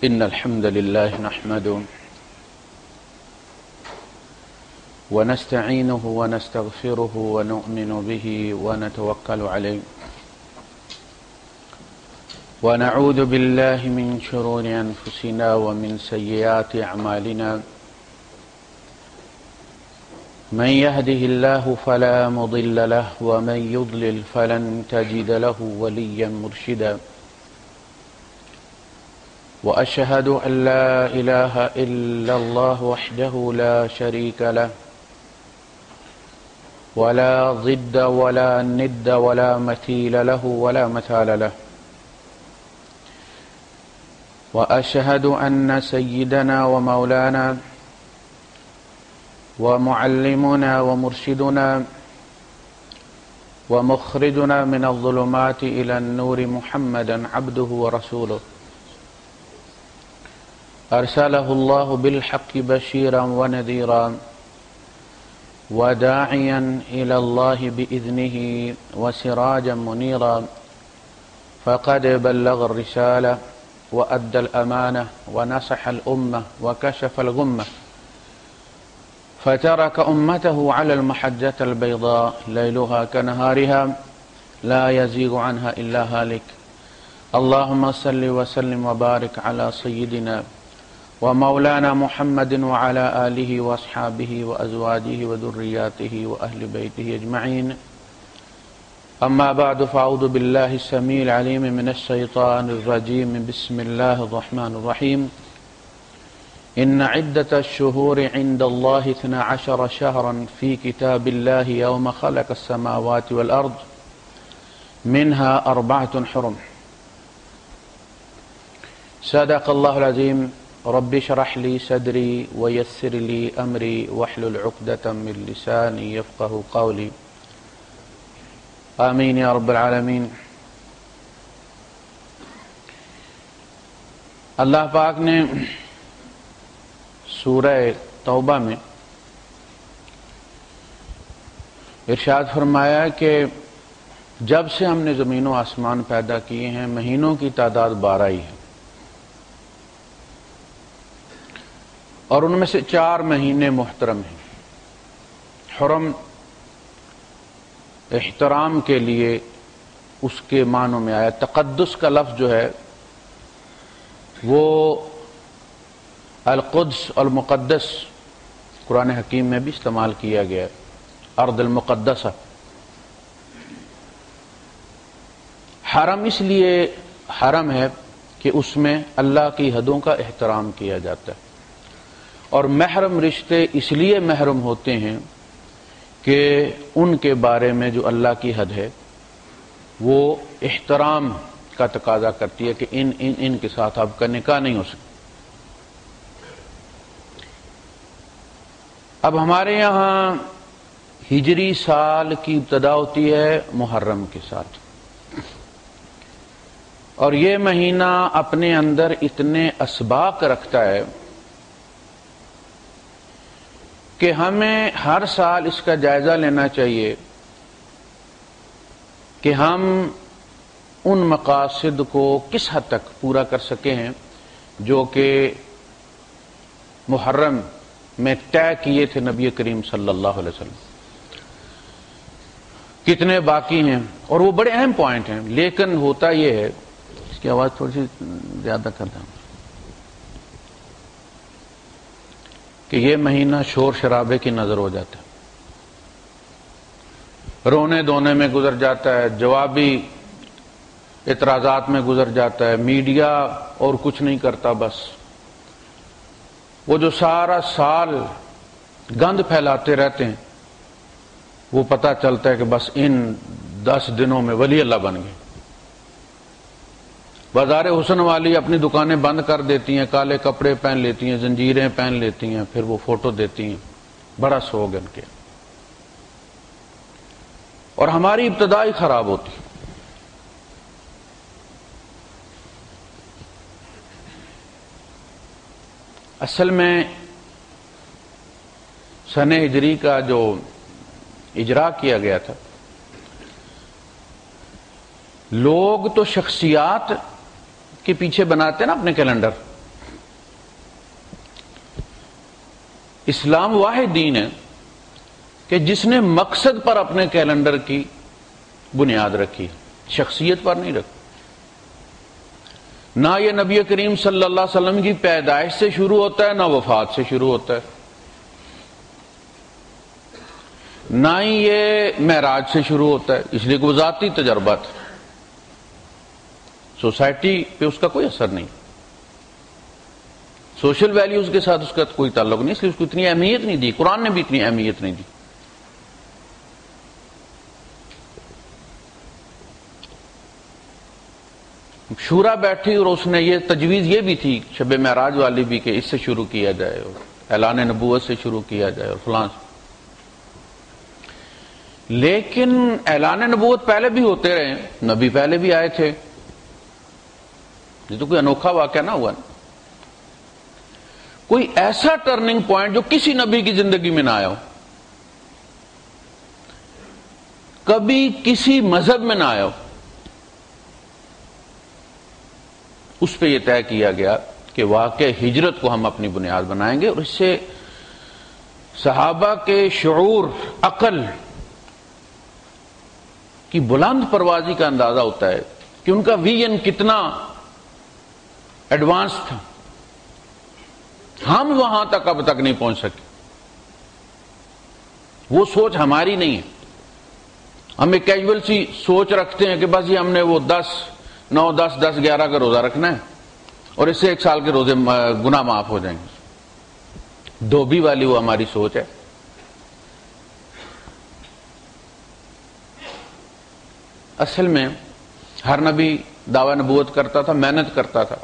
إن الحمد لله نحمده ونستعينه ونستغفره ونؤمن به ونتوكل عليه ونعوذ بالله من شرور أنفسنا ومن سيئات أعمالنا من يهده الله فلا مضل له ومن يضلل فلن تجد له وليا مرشدا وأشهد أن لا إله إلا الله وحده لا شريك له ولا ضد ولا ند ولا مثيل له ولا مثال له وأشهد أن سيدنا ومولانا ومعلمنا ومرشدنا ومخرجنا من الظلمات إلى النور محمدا عبده ورسوله أرسله الله بالحق بشيرا ونذيرا وداعيا إلى الله بإذنه وسراجا منيرا فقد بلغ الرسالة وأدى الأمانة ونصح الأمة وكشف الغمة فترك أمته على المحجة البيضاء ليلها كنهارها لا يزيغ عنها إلا هالك اللهم صل وسلم وبارك على سيدنا ومولانا محمد وعلى آله وأصحابه وأزواجه وذرياته وأهل بيته أجمعين أما بعد فأعوذ بالله السميع العليم من الشيطان الرجيم بسم الله الرحمن الرحيم إن عدة الشهور عند الله 12 شهرا في كتاب الله يوم خلق السماوات والأرض منها 4 حرم صدق الله العظيم رب اشرح لي صدري ويسر لي أمري واحلل عقدة من لساني يفقه قولي آمین یا رب العالمین۔ اللہ پاک نے سورہ توبہ میں ارشاد فرمایا کہ جب سے ہم نے زمین و آسمان پیدا کیے ہیں مہینوں کی تعداد 12 ہی ہے، اور ان میں سے 4 مہینے محترم ہیں۔ حرم احترام کے لیے اس کے معنوں میں آیا، تقدس کا لفظ جو ہے وہ القدس المقدس قرآن حکیم میں بھی استعمال کیا گیا ہے، ارض المقدسہ۔ حرم اس لیے حرم ہے کہ اس میں اللہ کی حدوں کا احترام کیا جاتا ہے، اور محرم رشتے اس لیے محرم ہوتے ہیں کہ ان کے بارے میں جو اللہ کی حد ہے وہ احترام کا تقاضا کرتی ہے کہ ان کے ساتھ آپ کا نکاح نہیں ہو سکتا۔ اب ہمارے یہاں ہجری سال کی ابتدا ہوتی ہے محرم کے ساتھ، اور یہ مہینہ اپنے اندر اتنے اسباق رکھتا ہے کہ ہمیں ہر سال اس کا جائزہ لینا چاہیے کہ ہم ان مقاصد کو کس حد تک پورا کر سکے ہیں جو کہ محرم میں طے کیے تھے نبی کریم صلی اللہ علیہ وسلم، کتنے باقی ہیں، اور وہ بڑے اہم پوائنٹ ہیں۔ لیکن ہوتا یہ ہے، اس کی آواز تھوڑی سی زیادہ کر دیں، کہ یہ مہینہ شور شرابے کی نظر ہو جاتا ہے، رونے دھونے میں گزر جاتا ہے، جوابی اعتراضات میں گزر جاتا ہے، میڈیا اور کچھ نہیں کرتا، بس وہ جو سارا سال گند پھیلاتے رہتے ہیں وہ پتہ چلتا ہے کہ بس ان 10 دنوں میں ولی اللہ بن گئے۔ بازار حسن والی اپنی دکانیں بند کر دیتی ہیں، کالے کپڑے پہن لیتی ہیں، زنجیریں پہن لیتی ہیں، پھر وہ فوٹو دیتی ہیں، بڑا سوگ ان کے، اور ہماری ابتدا ہی خراب ہوتی۔ اصل میں سن ہجری کا جو اجرا کیا گیا تھا، لوگ تو شخصیات کے پیچھے بناتے ہیں نا اپنے کیلنڈر، اسلام واحد دین ہے کہ جس نے مقصد پر اپنے کیلنڈر کی بنیاد رکھی، شخصیت پر نہیں رکھی۔ نہ یہ نبی کریم صلی اللہ علیہ وسلم کی پیدائش سے شروع ہوتا ہے، نہ وفات سے شروع ہوتا ہے، نہ ہی یہ معراج سے شروع ہوتا ہے، اس لیے کہ وہ ذاتی تجربہ تھا، سوسائٹی پہ اس کا کوئی اثر نہیں، سوشل ویلیوز کے ساتھ اس کا کوئی تعلق نہیں، اس لیے اس کو اتنی اہمیت نہیں دی، قرآن نے بھی اتنی اہمیت نہیں دی۔ شورا بیٹھی اور اس نے یہ تجویز یہ بھی تھی شب معراج والی بھی کہ اس سے شروع کیا جائے اور اعلان نبوت سے شروع کیا جائے اور فلاں، لیکن اعلان نبوت پہلے بھی ہوتے رہے، نبی پہلے بھی آئے تھے، یہ تو کوئی انوکھا واقعہ نہ ہوا نا۔ کوئی ایسا ٹرننگ پوائنٹ جو کسی نبی کی زندگی میں نہ آیا ہو، کبھی کسی مذہب میں نہ آیا ہو، اس پہ یہ طے کیا گیا کہ واقع ہجرت کو ہم اپنی بنیاد بنائیں گے، اور اس سے صحابہ کے شعور، عقل کی بلند پروازی کا اندازہ ہوتا ہے کہ ان کا ویژن کتنا ایڈوانس تھا، ہم وہاں تک اب تک نہیں پہنچ سکے، وہ سوچ ہماری نہیں ہے، ہم ایک کیجول سی سوچ رکھتے ہیں کہ بس یہ ہم نے وہ 9 10 10 11 کا روزہ رکھنا ہے اور اس سے 1 سال کے روزے گناہ معاف ہو جائیں گے، دھوبی والی وہ ہماری سوچ ہے۔ اصل میں ہر نبی دعوی نبوت کرتا تھا، محنت کرتا تھا،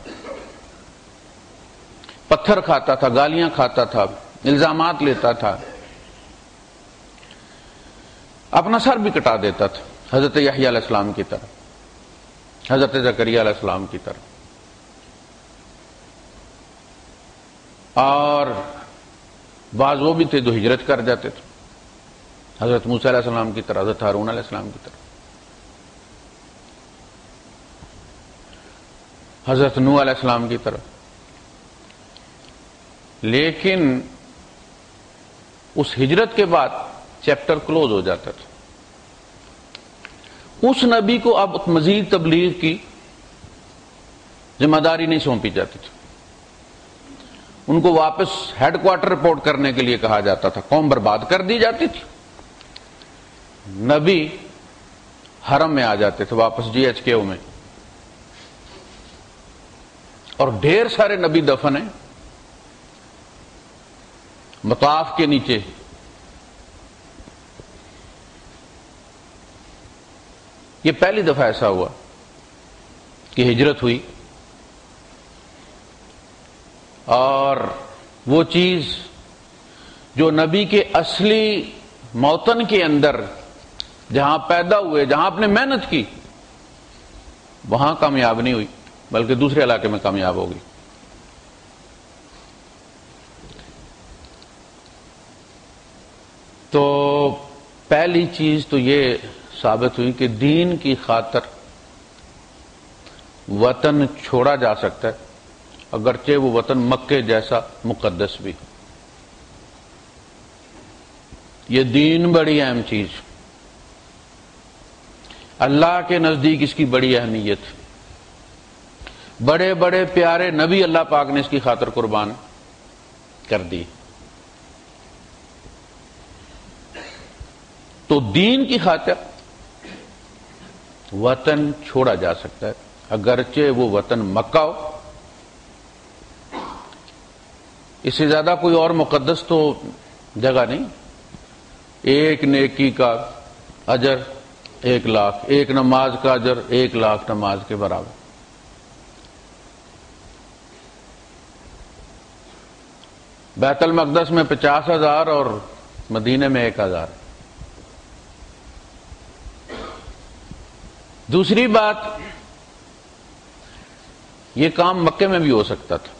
پتھر کھاتا تھا، گالیاں کھاتا تھا، الزامات لیتا تھا، اپنا سر بھی کٹا دیتا تھا، حضرت یحییٰ علیہ السلام کی طرح، حضرت زکریا علیہ السلام کی طرح، اور بعض وہ بھی تھے جو ہجرت کر جاتے تھے، حضرت موسیٰ علیہ السلام کی طرح، حضرت ہارون علیہ السلام کی طرح، حضرت نوح علیہ السلام کی طرح، لیکن اس ہجرت کے بعد چیپٹر کلوز ہو جاتا تھا، اس نبی کو اب مزید تبلیغ کی ذمہ داری نہیں سونپی جاتی تھی، ان کو واپس ہیڈ کوارٹر رپورٹ کرنے کے لیے کہا جاتا تھا، قوم برباد کر دی جاتی تھی، نبی حرم میں آ جاتے تھے واپس GHQ میں، اور ڈھیر سارے نبی دفن ہیں مطاف کے نیچے۔ یہ پہلی دفعہ ایسا ہوا کہ ہجرت ہوئی، اور وہ چیز جو نبی کے اصلی موطن کے اندر جہاں پیدا ہوئے، جہاں آپ نے محنت کی، وہاں کامیاب نہیں ہوئی بلکہ دوسرے علاقے میں کامیاب ہوگی۔ تو پہلی چیز تو یہ ثابت ہوئی کہ دین کی خاطر وطن چھوڑا جا سکتا ہے، اگرچہ وہ وطن مکے جیسا مقدس بھی۔ یہ دین بڑی اہم چیز، اللہ کے نزدیک اس کی بڑی اہمیت، بڑے بڑے پیارے نبی اللہ پاک نے اس کی خاطر قربان کر دی۔ تو دین کی خاطر وطن چھوڑا جا سکتا ہے، اگرچہ وہ وطن مکہ ہو۔ اس سے زیادہ کوئی اور مقدس تو جگہ نہیں۔ ایک نیکی کا اجر 1 لاکھ، ایک نماز کا اجر 1 لاکھ نماز کے برابر۔ بیت المقدس میں 50,000 اور مدینے میں 1,000۔ دوسری بات، یہ کام مکے میں بھی ہو سکتا تھا،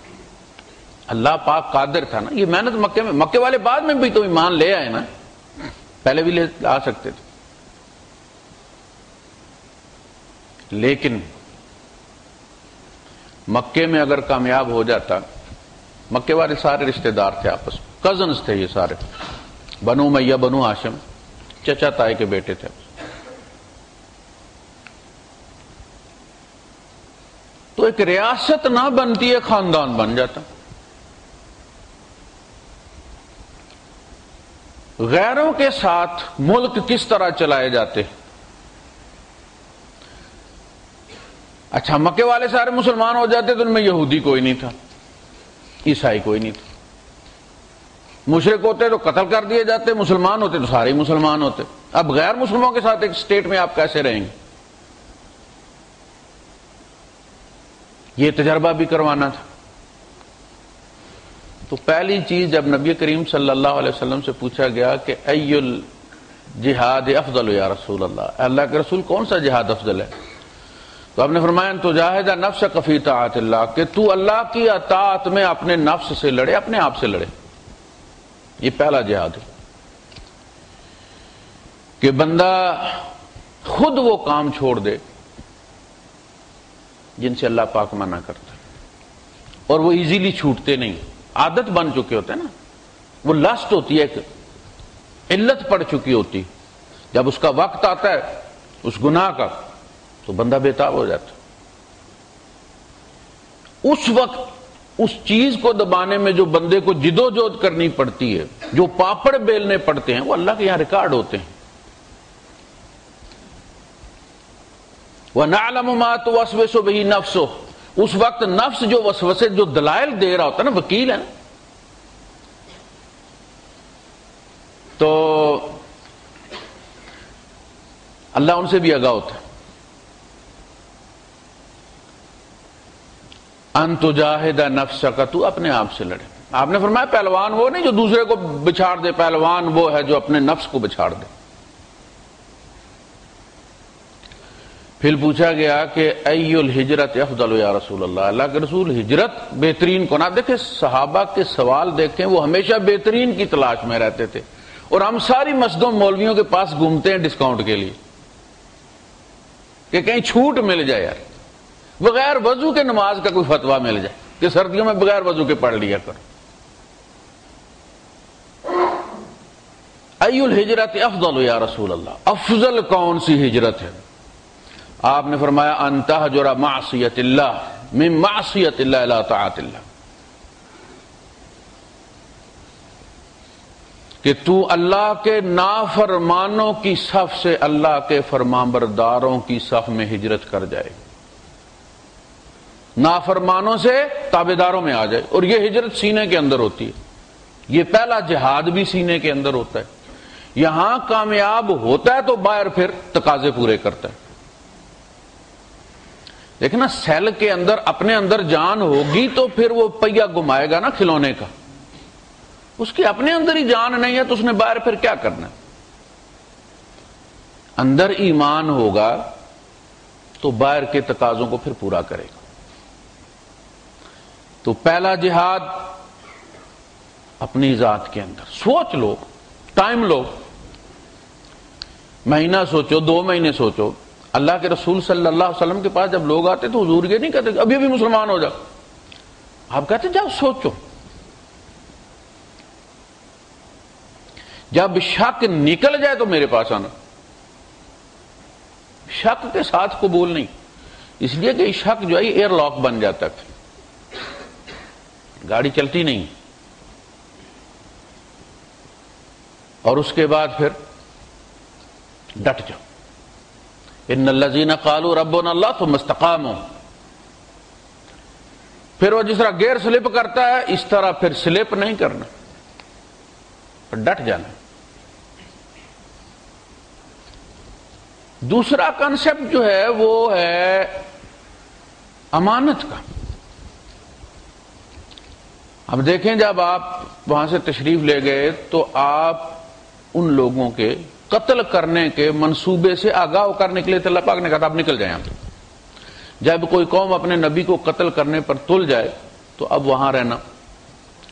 اللہ پاک قادر تھا نا۔ یہ محنت مکے میں، مکے والے بعد میں بھی تو ایمان لے آئے نا، پہلے بھی لے آ سکتے تھے، لیکن مکے میں اگر کامیاب ہو جاتا، مکے والے سارے رشتہ دار تھے آپس میں، کزنز تھے یہ سارے، بنو امیہ بنو ہاشم، چچا تائی کے بیٹے تھے۔ تو ایک ریاست نہ بنتی ہے، خاندان بن جاتا۔ غیروں کے ساتھ ملک کس طرح چلائے جاتے؟ اچھا، مکے والے سارے مسلمان ہو جاتے تو ان میں یہودی کوئی نہیں تھا، عیسائی کوئی نہیں تھا، مشرک ہوتے تو قتل کر دیے جاتے، مسلمان ہوتے تو سارے مسلمان ہوتے۔ اب غیر مسلموں کے ساتھ ایک اسٹیٹ میں آپ کیسے رہیں گے؟ یہ تجربہ بھی کروانا تھا۔ تو پہلی چیز جب نبی کریم صلی اللہ علیہ وسلم سے پوچھا گیا کہ ای الجہاد افضل یا رسول اللہ، اللہ کے رسول کون سا جہاد افضل ہے؟ تو آپ نے فرمایا ان تجاہد نفسک فی طاعت اللہ، کہ تو اللہ کی اطاعت میں اپنے نفس سے لڑے، اپنے آپ سے لڑے۔ یہ پہلا جہاد ہے کہ بندہ خود وہ کام چھوڑ دے جن سے اللہ پاک منع کرتا ہے، اور وہ ایزیلی چھوٹتے نہیں، عادت بن چکے ہوتے ہیں نا، وہ لسٹ ہوتی ہے، ایک علت پڑ چکی ہوتی، جب اس کا وقت آتا ہے اس گناہ کا تو بندہ بےتاب ہو جاتا۔ اس وقت اس چیز کو دبانے میں جو بندے کو جدوجہد کرنی پڑتی ہے، جو پاپڑ بیلنے پڑتے ہیں، وہ اللہ کے یہاں ریکارڈ ہوتے ہیں۔ وَنَعْلَمُ مَا تُوَسْوِسُ بِهِ نَفْسُهُ، اس وقت نفس جو وسوسے، جو دلائل دے رہا ہوتا ہے نا، وکیل ہے نا، تو اللہ ان سے بھی آگاہ ہوتا ہے۔ ان تجاہد نفسک، تو اپنے آپ سے لڑے۔ آپ نے فرمایا پہلوان وہ نہیں جو دوسرے کو بچھاڑ دے، پہلوان وہ ہے جو اپنے نفس کو بچھاڑ دے۔ پھر پوچھا گیا کہ ای الہجرت افضل یا رسول اللہ، اللہ کے رسول ہجرت بہترین کو نہ دیکھیں، صحابہ کے سوال دیکھیں، وہ ہمیشہ بہترین کی تلاش میں رہتے تھے، اور ہم ساری مسجدوں مولویوں کے پاس گھومتے ہیں ڈسکاؤنٹ کے لیے کہ کہیں چھوٹ مل جائے، یار بغیر وضو کے نماز کا کوئی فتویٰ مل جائے کہ سردیوں میں بغیر وضو کے پڑھ لیا کرو۔ ای الہجرت افضل یا رسول اللہ، افضل کون سی ہجرت ہے؟ آپ نے فرمایا ان تہجر معصیت اللہ من معصیت اللہ الی طاعت اللہ، کہ تو اللہ کے نافرمانوں کی صف سے اللہ کے فرمانبرداروں کی صف میں ہجرت کر جائے، نافرمانوں سے تابعداروں میں آ جائے۔ اور یہ ہجرت سینے کے اندر ہوتی ہے، یہ پہلا جہاد بھی سینے کے اندر ہوتا ہے۔ یہاں کامیاب ہوتا ہے تو باہر پھر تقاضے پورے کرتا ہے۔ دیکھنا، سیل کے اندر اپنے اندر جان ہوگی تو پھر وہ پہیا گھمائے گا نا کھلونے کا، اس کی اپنے اندر ہی جان نہیں ہے تو اس نے باہر پھر کیا کرنا ہے؟ اندر ایمان ہوگا تو باہر کے تقاضوں کو پھر پورا کرے گا۔ تو پہلا جہاد اپنی ذات کے اندر، سوچ لو، ٹائم لو، مہینہ سوچو، 2 مہینے سوچو۔ اللہ کے رسول صلی اللہ علیہ وسلم کے پاس جب لوگ آتے تو حضور یہ نہیں کہتے ابھی ابھی مسلمان ہو جاؤ، آپ کہتے جاؤ سوچو۔ جب شک نکل جائے تو میرے پاس آنا، شک کے ساتھ قبول نہیں، اس لیے کہ شک جو ہے ایئر لاک بن جاتا ہے، گاڑی چلتی نہیں۔ اور اس کے بعد پھر ڈٹ جاؤ، ان الذین قالوا ربنا اللہ ثم استقاموا، پھر وہ جس طرح گیئر سلپ کرتا ہے اس طرح پھر سلپ نہیں کرنا، ڈٹ جانا۔ دوسرا کنسپٹ جو ہے وہ ہے امانت کا۔ اب دیکھیں، جب آپ وہاں سے تشریف لے گئے تو آپ ان لوگوں کے قتل کرنے کے منصوبے سے آگاہ ہو کر نکلے تھے۔ اللہ پاک نے کہا تھا آپ نکل جائیں۔ جب کوئی قوم اپنے نبی کو قتل کرنے پر تل جائے تو اب وہاں رہنا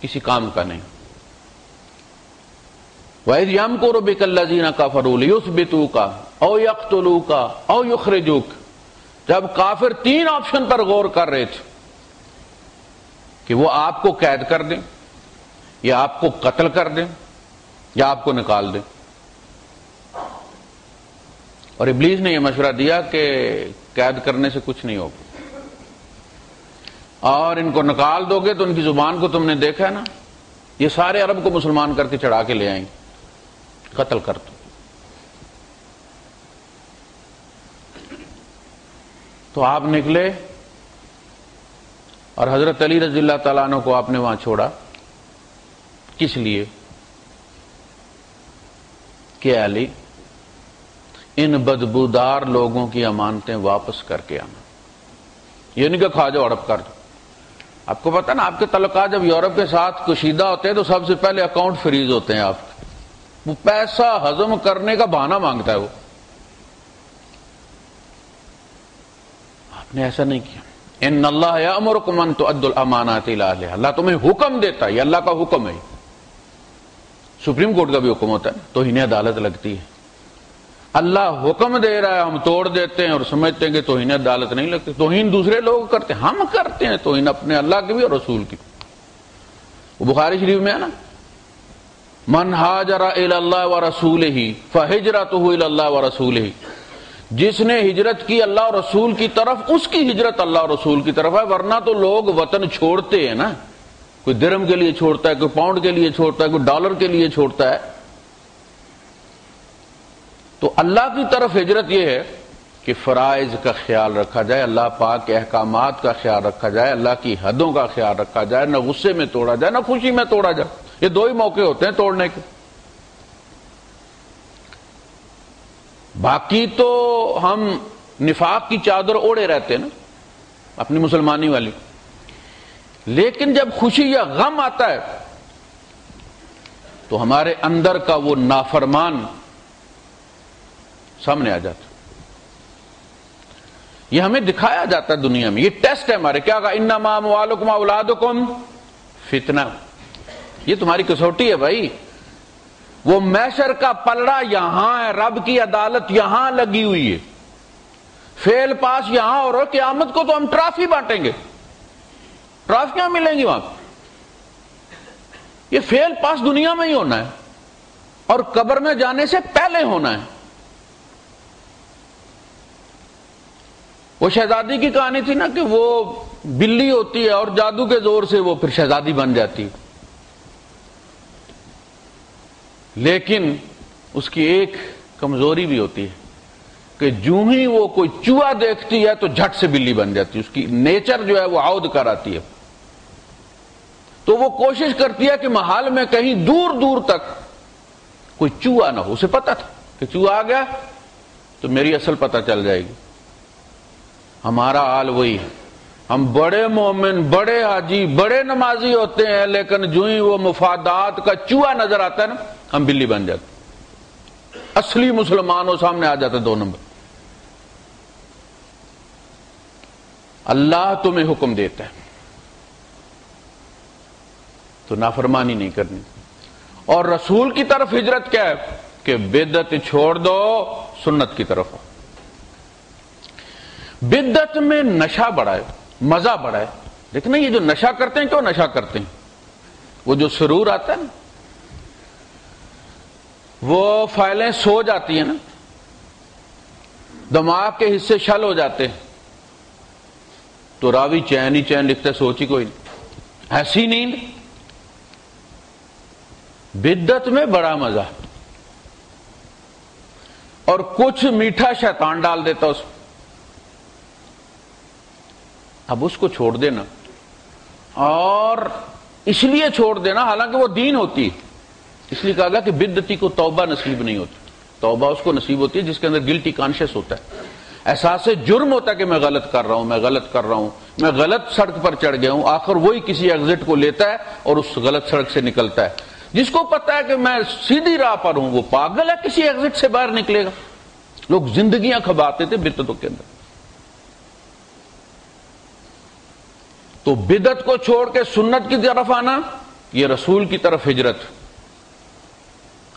کسی کام کا نہیں۔ وَإِذْ يَمْكُرُ بِكَ الَّذِينَ كَفَرُوا لِيُثْبِتُوكَ أَوْ يَقْتُلُوكَ أَوْ يُخْرِجُوكَ، جب کافر 3 آپشن پر غور کر رہے تھے کہ وہ آپ کو قید کر دیں، یا آپ کو قتل کر دیں یا آپ کو نکال دیں. اور ابلیس نے یہ مشورہ دیا کہ قید کرنے سے کچھ نہیں ہوگا، اور ان کو نکال دو گے تو ان کی زبان کو تم نے دیکھا ہے نا، یہ سارے عرب کو مسلمان کر کے چڑھا کے لے آئیں گے، قتل کر دو. تو آپ نکلے اور حضرت علی رضی اللہ تعالیٰ عنہ کو آپ نے وہاں چھوڑا. کس لیے؟ کہ علی ان بدبودار لوگوں کی امانتیں واپس کر کے آنا. یہ نہیں کہ کھا جاؤ ہڑپ کر دو. آپ کو پتا نا، آپ کے تعلقات جب یورپ کے ساتھ کشیدہ ہوتے ہیں تو سب سے پہلے اکاؤنٹ فریز ہوتے ہیں. آپ وہ پیسہ ہضم کرنے کا بہانہ مانگتا ہے. وہ آپ نے ایسا نہیں کیا. ان اللہ یأمرکم ان تؤدوا الامانات الی اہلہا، اللہ تمہیں حکم دیتا ہے، یہ اللہ کا حکم ہے. سپریم کورٹ کا بھی حکم ہوتا ہے، توہین عدالت لگتی ہے. اللہ حکم دے رہا ہے، ہم توڑ دیتے ہیں اور سمجھتے ہیں کہ توہین عدالت نہیں لگتی. توہین دوسرے لوگ کرتے ہیں، ہم کرتے ہیں توہین اپنے اللہ کی بھی اور رسول کی. وہ بخاری شریف میں ہے نا، من ہاجر الی اللہ ورسولہ فہجرتہ الی اللہ ورسولہ، جس نے ہجرت کی اللہ اور رسول کی طرف، اس کی ہجرت اللہ اور رسول کی طرف ہے. ورنہ تو لوگ وطن چھوڑتے ہیں نا، کوئی درہم کے لیے چھوڑتا ہے، کوئی پاؤنڈ کے لیے چھوڑتا ہے، کوئی ڈالر کے لیے چھوڑتا ہے. تو اللہ کی طرف ہجرت یہ ہے کہ فرائض کا خیال رکھا جائے، اللہ پاک کے احکامات کا خیال رکھا جائے، اللہ کی حدوں کا خیال رکھا جائے، نہ غصے میں توڑا جائے نہ خوشی میں توڑا جائے. یہ دو ہی موقع ہوتے ہیں توڑنے کے. باقی تو ہم نفاق کی چادر اوڑے رہتے ہیں نا اپنی مسلمانی والی. لیکن جب خوشی یا غم آتا ہے تو ہمارے اندر کا وہ نافرمان سامنے آ جاتا. یہ ہمیں دکھایا جاتا ہے دنیا میں. یہ ٹیسٹ ہے ہمارے. کیا کہا؟ انما اموالکم اولادکم فتنہ. یہ تمہاری کسوٹی ہے بھائی. وہ محشر کا پلڑا یہاں ہے، رب کی عدالت یہاں لگی ہوئی ہے، فیل پاس یہاں، اور قیامت کو تو ہم ٹرافی بانٹیں گے. ٹرافیاں ملیں گی وہاں. یہ فیل پاس دنیا میں ہی ہونا ہے اور قبر میں جانے سے پہلے ہونا ہے. وہ شہزادی کی کہانی تھی نا کہ وہ بلی ہوتی ہے اور جادو کے زور سے وہ پھر شہزادی بن جاتی. لیکن اس کی ایک کمزوری بھی ہوتی ہے کہ جو ہی وہ کوئی چوہا دیکھتی ہے تو جھٹ سے بلی بن جاتی ہے. اس کی نیچر جو ہے وہ عود کر آتی ہے. تو وہ کوشش کرتی ہے کہ محل میں کہیں دور دور تک کوئی چوہا نہ ہو. اسے پتا تھا کہ چوہا آ گیا تو میری اصل پتہ چل جائے گی. ہمارا حال وہی ہے. ہم بڑے مومن، بڑے حاجی، بڑے نمازی ہوتے ہیں، لیکن جو ہی وہ مفادات کا چوہا نظر آتا ہے نا ہم بلی بن جاتے. اصلی مسلمانوں سامنے آ جاتے 2 نمبر. اللہ تمہیں حکم دیتا ہے تو نافرمانی نہیں کرنی. اور رسول کی طرف ہجرت کیا ہے کہ بدعت چھوڑ دو، سنت کی طرف. بدعت میں نشہ بڑا ہے، مزہ بڑا ہے. دیکھنا یہ جو نشہ کرتے ہیں، کیوں نشہ کرتے ہیں؟ وہ جو سرور آتا ہے نا، وہ فائلیں سو جاتی ہیں نا، دماغ کے حصے شل ہو جاتے ہیں تو راوی چین ہی چین لکھتے، سوچی کوئی نہیں. ایسی نیند. بدعت میں بڑا مزہ، اور کچھ میٹھا شیطان ڈال دیتا اس میں. اب اس کو چھوڑ دینا، اور اس لیے چھوڑ دینا حالانکہ وہ دین ہوتی ہے. اس لیے کہا گیا کہ بدعتی کو توبہ نصیب نہیں ہوتی. توبہ اس کو نصیب ہوتی ہے جس کے اندر گلٹی کانشیس ہوتا ہے، احساس جرم ہوتا ہے کہ میں غلط کر رہا ہوں، میں غلط کر رہا ہوں، میں غلط سڑک پر چڑھ گیا ہوں. آخر وہی کسی ایگزٹ کو لیتا ہے اور اس غلط سڑک سے نکلتا ہے. جس کو پتا ہے کہ میں سیدھی راہ پر ہوں وہ پاگل ہے، کسی ایگزٹ سے باہر نکلے گا. لوگ زندگیاں کھباتے تھے بدعتوں کے اندر. تو بدعت کو چھوڑ کے سنت کی طرف آنا، یہ رسول کی طرف ہجرت.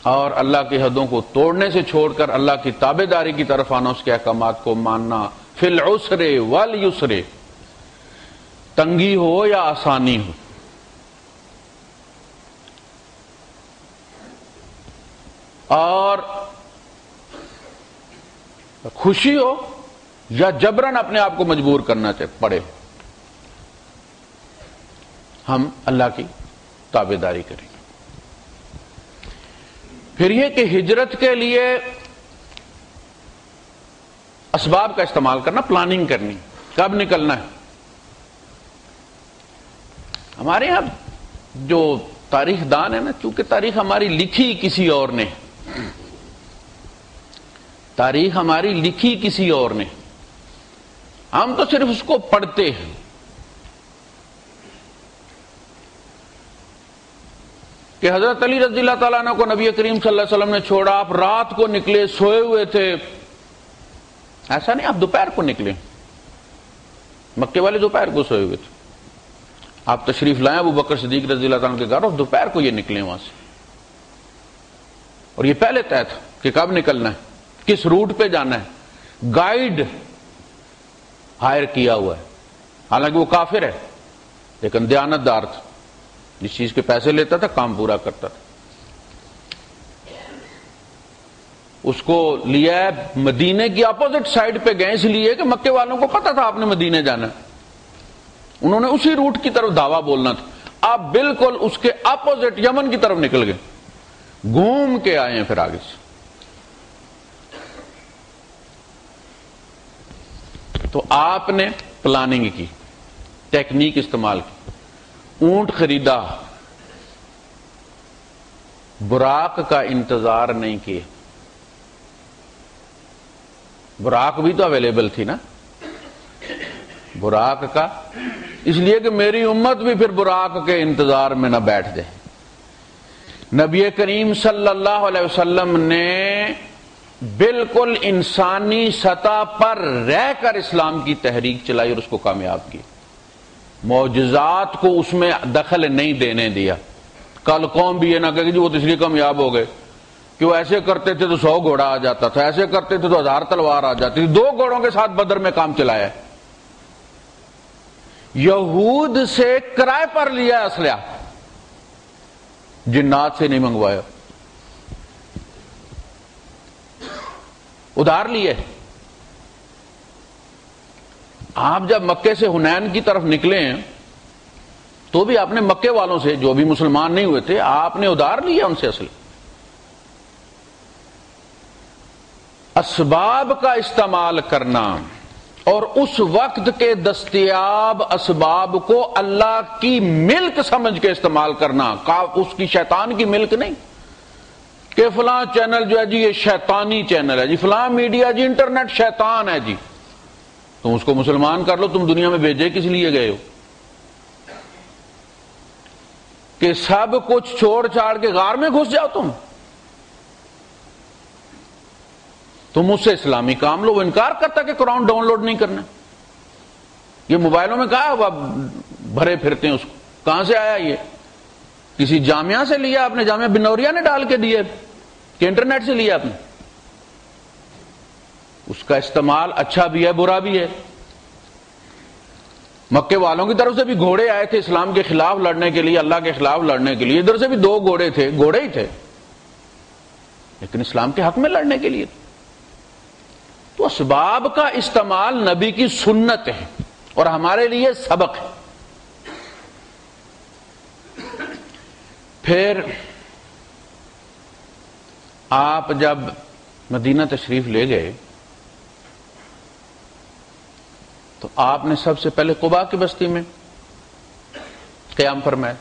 اور اللہ کی حدوں کو توڑنے سے چھوڑ کر اللہ کی تابع داری کی طرف آنا، اس کے احکامات کو ماننا. فی العسر والیسر، تنگی ہو یا آسانی ہو. اور خوشی ہو یا جبرن اپنے آپ کو مجبور کرنا پڑے، ہم اللہ کی تابعداری کریں۔ پھر یہ کہ ہجرت کے لیے اسباب کا استعمال کرنا، پلاننگ کرنی، کب نکلنا ہے۔ ہمارے یہاں جو تاریخ دان ہے نا، چونکہ تاریخ ہماری لکھی کسی اور نے، تاریخ ہماری لکھی کسی اور نے، ہم تو صرف اس کو پڑھتے ہیں۔ کہ حضرت علی رضی اللہ تعالیٰ عنہ کو نبی کریم صلی اللہ علیہ وسلم نے چھوڑا، آپ رات کو نکلے، سوئے ہوئے تھے، ایسا نہیں آپ دوپہر کو نکلے، مکے والے دوپہر کو سوئے ہوئے تھے، آپ تشریف لائیں ابو بکر صدیق رضی اللہ تعالیٰ عنہ کے گھر اور دوپہر کو یہ نکلے وہاں سے، اور یہ پہلے طے تھا کہ کب نکلنا ہے، کس روٹ پہ جانا ہے، گائیڈ ہائر کیا ہوا ہے، حالانکہ وہ کافر ہے لیکن دیانتدار تھا، جس چیز کے پیسے لیتا تھا کام پورا کرتا تھا۔ اس کو لیا ہے مدینے کی اپوزٹ سائڈ پہ گئے، اس لیے کہ مکے والوں کو پتا تھا آپ نے مدینے جانا ہے، انہوں نے اسی روٹ کی طرف دعویٰ بولنا تھا، آپ بالکل اس کے اپوزٹ یمن کی طرف نکل گئے، گھوم کے آئے ہیں پھر آگے سے۔ تو آپ نے پلاننگ کی، ٹیکنیک استعمال کی، اونٹ خریدا، براق کا انتظار نہیں کیا، براق بھی تو اویلیبل تھی نا، براق کا، اس لیے کہ میری امت بھی پھر براق کے انتظار میں نہ بیٹھ جائے۔ نبی کریم صلی اللہ علیہ وسلم نے بالکل انسانی سطح پر رہ کر اسلام کی تحریک چلائی اور اس کو کامیاب کی، معجزات کو اس میں دخل نہیں دینے دیا۔ کل قوم بھی یہ نہ کہ وہ تو اس لیے کامیاب ہو گئے کہ وہ ایسے کرتے تھے تو 100 گھوڑا آ جاتا تھا، ایسے کرتے تھے تو 1000 تلوار آ جاتی تھی، 2 گھوڑوں کے ساتھ بدر میں کام چلایا۔ یہود سے کرائے پر لیا اسلحہ، جنات سے نہیں منگوایا، ادھار لیے۔ آپ جب مکے سے حنین کی طرف نکلے ہیں تو بھی آپ نے مکے والوں سے، جو بھی مسلمان نہیں ہوئے تھے، آپ نے ادھار لیا ان سے اصل۔ اسباب کا استعمال کرنا اور اس وقت کے دستیاب اسباب کو اللہ کی ملک سمجھ کے استعمال کرنا، اس کی شیطان کی ملک نہیں کہ فلاں چینل جو ہے جی یہ شیطانی چینل ہے جی، فلاں میڈیا جی انٹرنیٹ شیطان ہے جی، تم اس کو مسلمان کر لو، تم دنیا میں بھیجے کس لیے گئے ہو؟ کہ سب کچھ چھوڑ چھاڑ کے غار میں گھس جاؤ تم اس سے اسلامی کام لو۔ وہ انکار کرتا کہ قرآن ڈاؤن لوڈ نہیں کرنا، یہ موبائلوں میں کہا بھرے پھرتے ہیں، اس کو کہاں سے آیا؟ یہ کسی جامعہ سے لیا آپ نے، جامعہ بنوریا نے ڈال کے دیے کہ انٹرنیٹ سے لیا آپ نے؟ اس کا استعمال اچھا بھی ہے برا بھی ہے۔ مکے والوں کی طرف سے بھی گھوڑے آئے تھے اسلام کے خلاف لڑنے کے لیے، اللہ کے خلاف لڑنے کے لیے، ادھر سے بھی 2 گھوڑے تھے، گھوڑے ہی تھے لیکن اسلام کے حق میں لڑنے کے لیے۔ تو اسباب کا استعمال نبی کی سنت ہے اور ہمارے لیے سبق ہے۔ پھر آپ جب مدینہ تشریف لے گئے تو آپ نے سب سے پہلے قباء کی بستی میں قیام فرمایا،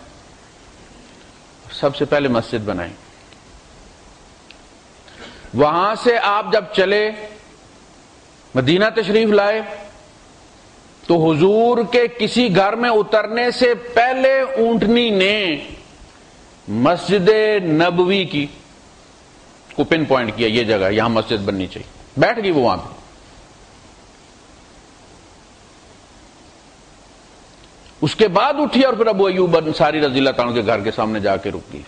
سب سے پہلے مسجد بنائی۔ وہاں سے آپ جب چلے مدینہ تشریف لائے تو حضور کے کسی گھر میں اترنے سے پہلے اونٹنی نے مسجد نبوی کی کو پن پوائنٹ کیا، یہ جگہ یہاں مسجد بننی چاہیے، بیٹھ گئی وہ وہاں پہ۔ اس کے بعد اٹھی اور پھر ابو ایوب انصاری رضی اللہ تعالیٰ کے گھر کے سامنے جا کے رک گئی۔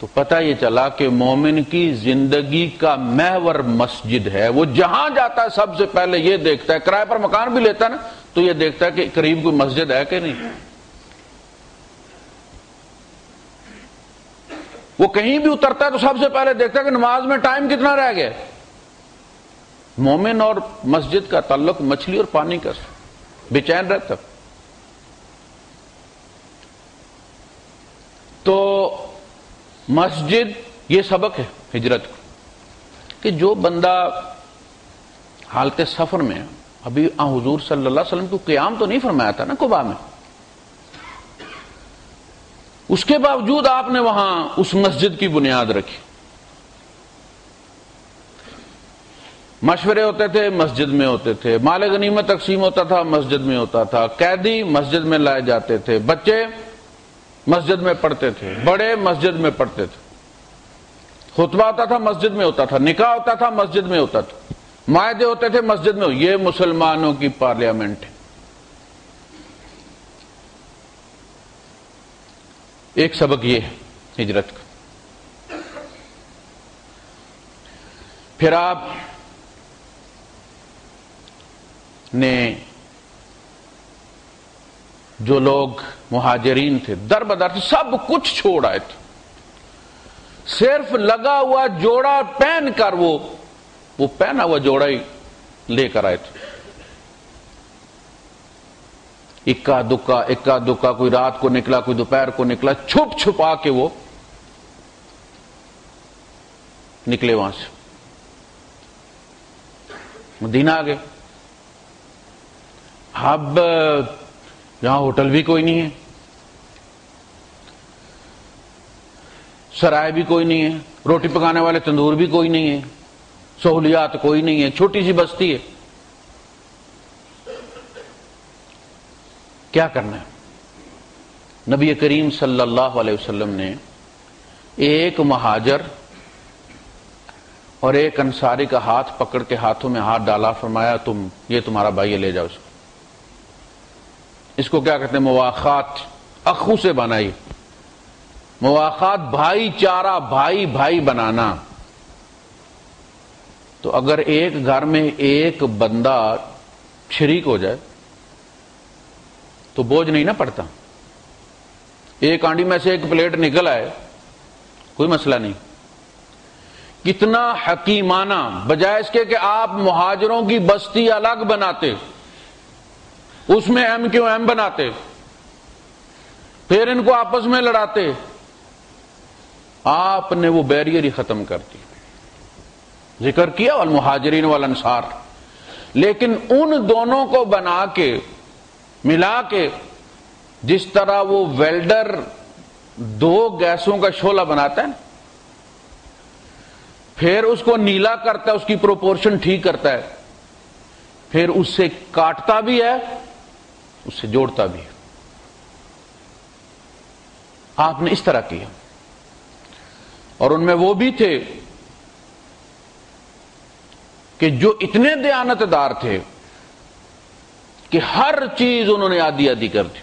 تو پتہ یہ چلا کہ مومن کی زندگی کا محور مسجد ہے، وہ جہاں جاتا ہے سب سے پہلے یہ دیکھتا ہے، کرائے پر مکان بھی لیتا ہے نا تو یہ دیکھتا ہے کہ قریب کوئی مسجد ہے کہ نہیں۔ وہ کہیں بھی اترتا ہے تو سب سے پہلے دیکھتا ہے کہ نماز میں ٹائم کتنا رہ گیا. مومن اور مسجد کا تعلق مچھلی اور پانی کا، بے چین رہتا. تو مسجد یہ سبق ہے ہجرت کو کہ جو بندہ حالت سفر میں، ابھی حضور صلی اللہ علیہ وسلم کو قیام تو نہیں فرمایا تھا نا قباء میں، اس کے باوجود آپ نے وہاں اس مسجد کی بنیاد رکھی. مشورے ہوتے تھے مسجد میں ہوتے تھے، مال غنیمت تقسیم ہوتا تھا مسجد میں ہوتا تھا، قیدی مسجد میں لائے جاتے تھے، بچے مسجد میں پڑھتے تھے، بڑے مسجد میں پڑھتے تھے، خطبہ ہوتا تھا مسجد میں ہوتا تھا، نکاح ہوتا تھا مسجد میں ہوتا تھا، معاہدے ہوتے تھے مسجد میں. یہ مسلمانوں کی پارلیمنٹ ہے. ایک سبق یہ ہے ہجرت کا. پھر آپ نے جو لوگ مہاجرین تھے در بدر سے سب کچھ چھوڑ آئے تھے، صرف لگا ہوا جوڑا پہن کر وہ پہنا ہوا جوڑا ہی لے کر آئے تھے. اکا دکا کوئی رات کو نکلا، کوئی دوپہر کو نکلا، چھپ چھپا کے وہ نکلے وہاں سے مدینہ آ گئے. اب یہاں ہوٹل بھی کوئی نہیں ہے، سرائے بھی کوئی نہیں ہے، روٹی پکانے والے تندور بھی کوئی نہیں ہے، سہولیات کوئی نہیں ہے، چھوٹی سی بستی ہے. کیا کرنا ہے؟ نبی کریم صلی اللہ علیہ وسلم نے ایک مہاجر اور ایک انصاری کا ہاتھ پکڑ کے ہاتھوں میں ہاتھ ڈالا، فرمایا یہ تمہارا بھائی ہے، لے جاؤ اس کو کیا کہتے ہیں؟ مواخات. اخو سے بنائی مواخات، بھائی چارہ، بھائی بنانا. تو اگر ایک گھر میں ایک بندہ شریک ہو جائے تو بوجھ نہیں نہ پڑتا. ایک ہانڈی میں سے ایک پلیٹ نکل آئے کوئی مسئلہ نہیں. کتنا حکیمانہ، بجائے اس کے کہ آپ مہاجروں کی بستی الگ بناتے، اس میں ایم کیوں ایم بناتے، پھر ان کو آپس میں لڑاتے، آپ نے وہ بیریئر ہی ختم کر دی. ذکر کیا والمہاجرین والانصار، لیکن ان دونوں کو بنا کے ملا کے جس طرح وہ ویلڈر دو گیسوں کا شعلہ بناتا ہے، پھر اس کو نیلا کرتا ہے، اس کی پروپورشن ٹھیک کرتا ہے، پھر اس سے کاٹتا بھی ہے، اس سے جوڑتا بھی ہے. آپ نے اس طرح کیا. اور ان میں وہ بھی تھے کہ جو اتنے دیانتدار تھے کہ ہر چیز انہوں نے آدھی آدھی کر دی.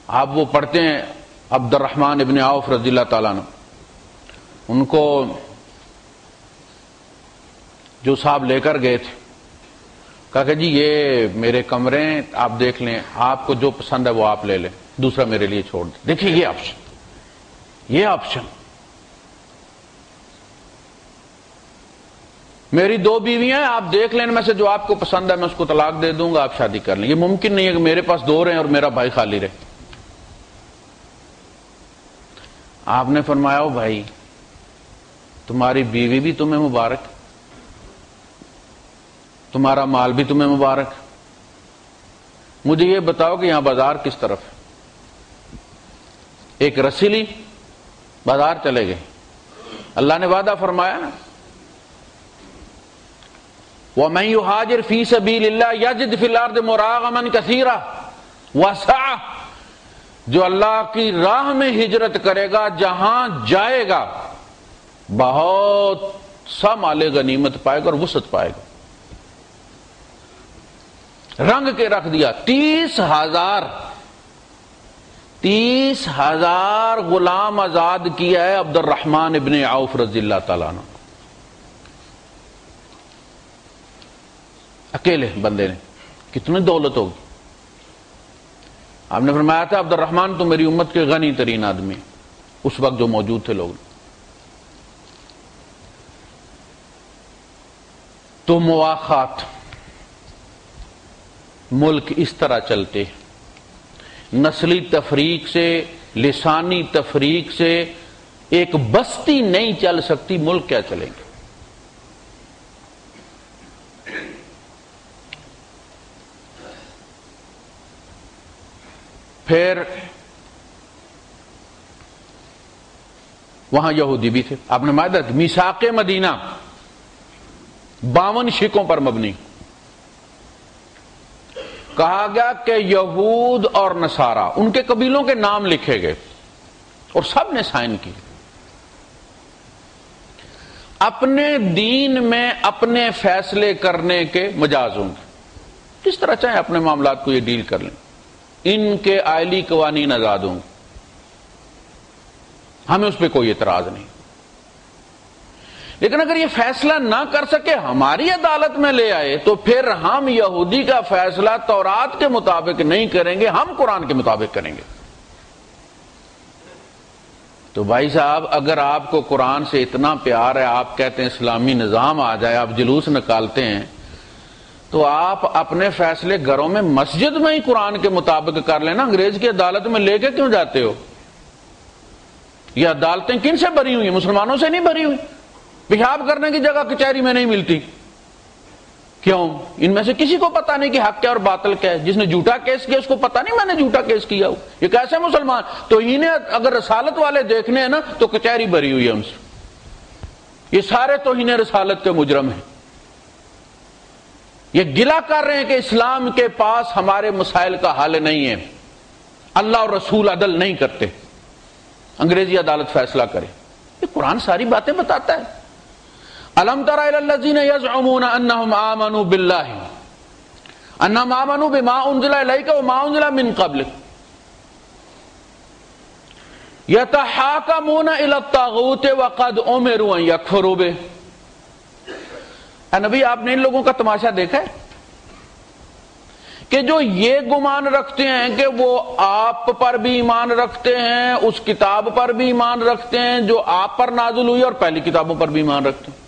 آپ وہ پڑھتے ہیں عبد الرحمن ابن عوف رضی اللہ تعالیٰ عنہ، ان کو جو صاحب لے کر گئے تھے، کہا کہ جی یہ میرے کمرے ہیں، آپ دیکھ لیں، آپ کو جو پسند ہے وہ آپ لے لیں، دوسرا میرے لیے چھوڑ دیں. دیکھیں یہ آپشن. میری دو بیویاں ہیں، آپ دیکھ لیں، ان میں سے جو آپ کو پسند ہے میں اس کو طلاق دے دوں گا، آپ شادی کر لیں. یہ ممکن نہیں ہے کہ میرے پاس دو رہیں اور میرا بھائی خالی رہے. آپ نے فرمایا او بھائی، تمہاری بیوی بھی تمہیں مبارک، تمہارا مال بھی تمہیں مبارک. مجھے یہ بتاؤ کہ یہاں بازار کس طرف ہے؟ ایک رسی لی، بازار چلے گئے. اللہ نے وعدہ فرمایا نا، وَمَن يُهَاجِرْ فِي سَبِيلِ اللَّهِ يَجِدْ فِي الْأَرْضِ مُرَاغَمًا كَثِيرًا وَسَعَةً. جو اللہ کی راہ میں ہجرت کرے گا، جہاں جائے گا بہت سا مال غنیمت پائے گا اور وسعت پائے گا. رنگ کے رکھ دیا. 30,000 غلام آزاد کیا ہے عبد الرحمن ابن عوف رضی اللہ تعالیٰ عنہ، اکیلے بندے نے. کتنی دولت ہوگی. آپ نے فرمایا تھا عبد الرحمن تو میری امت کے غنی ترین آدمی، اس وقت جو موجود تھے لوگ. تو مواخات ملک اس طرح چلتے، نسلی تفریق سے، لسانی تفریق سے ایک بستی نہیں چل سکتی، ملک کیا چلیں گے؟ پھر وہاں یہودی بھی تھے. آپ نے معاہدہ میثاق مدینہ 52 شکوں پر مبنی، کہا گیا کہ یہود اور نصارہ ان کے قبیلوں کے نام لکھے گئے اور سب نے سائن کی. اپنے دین میں اپنے فیصلے کرنے کے مجاز ہوں گے، کس طرح چاہیں اپنے معاملات کو یہ ڈیل کر لیں، ان کے آئلی قوانین آزاد ہوں گے، ہمیں اس پہ کوئی اعتراض نہیں. لیکن اگر یہ فیصلہ نہ کر سکے، ہماری عدالت میں لے آئے، تو پھر ہم یہودی کا فیصلہ تورات کے مطابق نہیں کریں گے، ہم قرآن کے مطابق کریں گے. تو بھائی صاحب، اگر آپ کو قرآن سے اتنا پیار ہے، آپ کہتے ہیں اسلامی نظام آ جائے، آپ جلوس نکالتے ہیں، تو آپ اپنے فیصلے گھروں میں مسجد میں ہی قرآن کے مطابق کر لینا، انگریز کی عدالت میں لے کے کیوں جاتے ہو؟ یہ عدالتیں کن سے بھری ہوئی ہیں؟ مسلمانوں سے نہیں بھری ہوئی. پیشاب کرنے کی جگہ کچہری میں نہیں ملتی، کیوں؟ ان میں سے کسی کو پتا نہیں کہ حق کیا اور باطل کیا ہے. جس نے جھوٹا کیس کیا اس کو پتا نہیں میں نے جھوٹا کیس کیا ہوں. یہ کیسے مسلمان؟ تو انہیں اگر رسالت والے دیکھنے ہیں نا تو کچہری بھری ہوئی ہے ان سے. یہ سارے تو انہیں رسالت کے مجرم ہیں. یہ گلہ کر رہے ہیں کہ اسلام کے پاس ہمارے مسائل کا حل نہیں ہے، اللہ اور رسول عدل نہیں کرتے، انگریزی عدالت فیصلہ کرے. یہ قرآن ساری باتیں بتاتا ہے. الم تر الی الذین یزعمون انہم آمنوا باللہ انہم آمنوا بما انزل الیک وما انزل من قبلک یتحاکمون الی الطاغوت وقد امروا ان یکفروا بہ. اے نبی، آپ نے ان لوگوں کا تماشا دیکھا ہے کہ جو یہ گمان رکھتے ہیں کہ وہ آپ پر بھی ایمان رکھتے ہیں، اس کتاب پر بھی ایمان رکھتے ہیں جو آپ پر نازل ہوئی، اور پہلی کتابوں پر بھی ایمان رکھتے ہیں.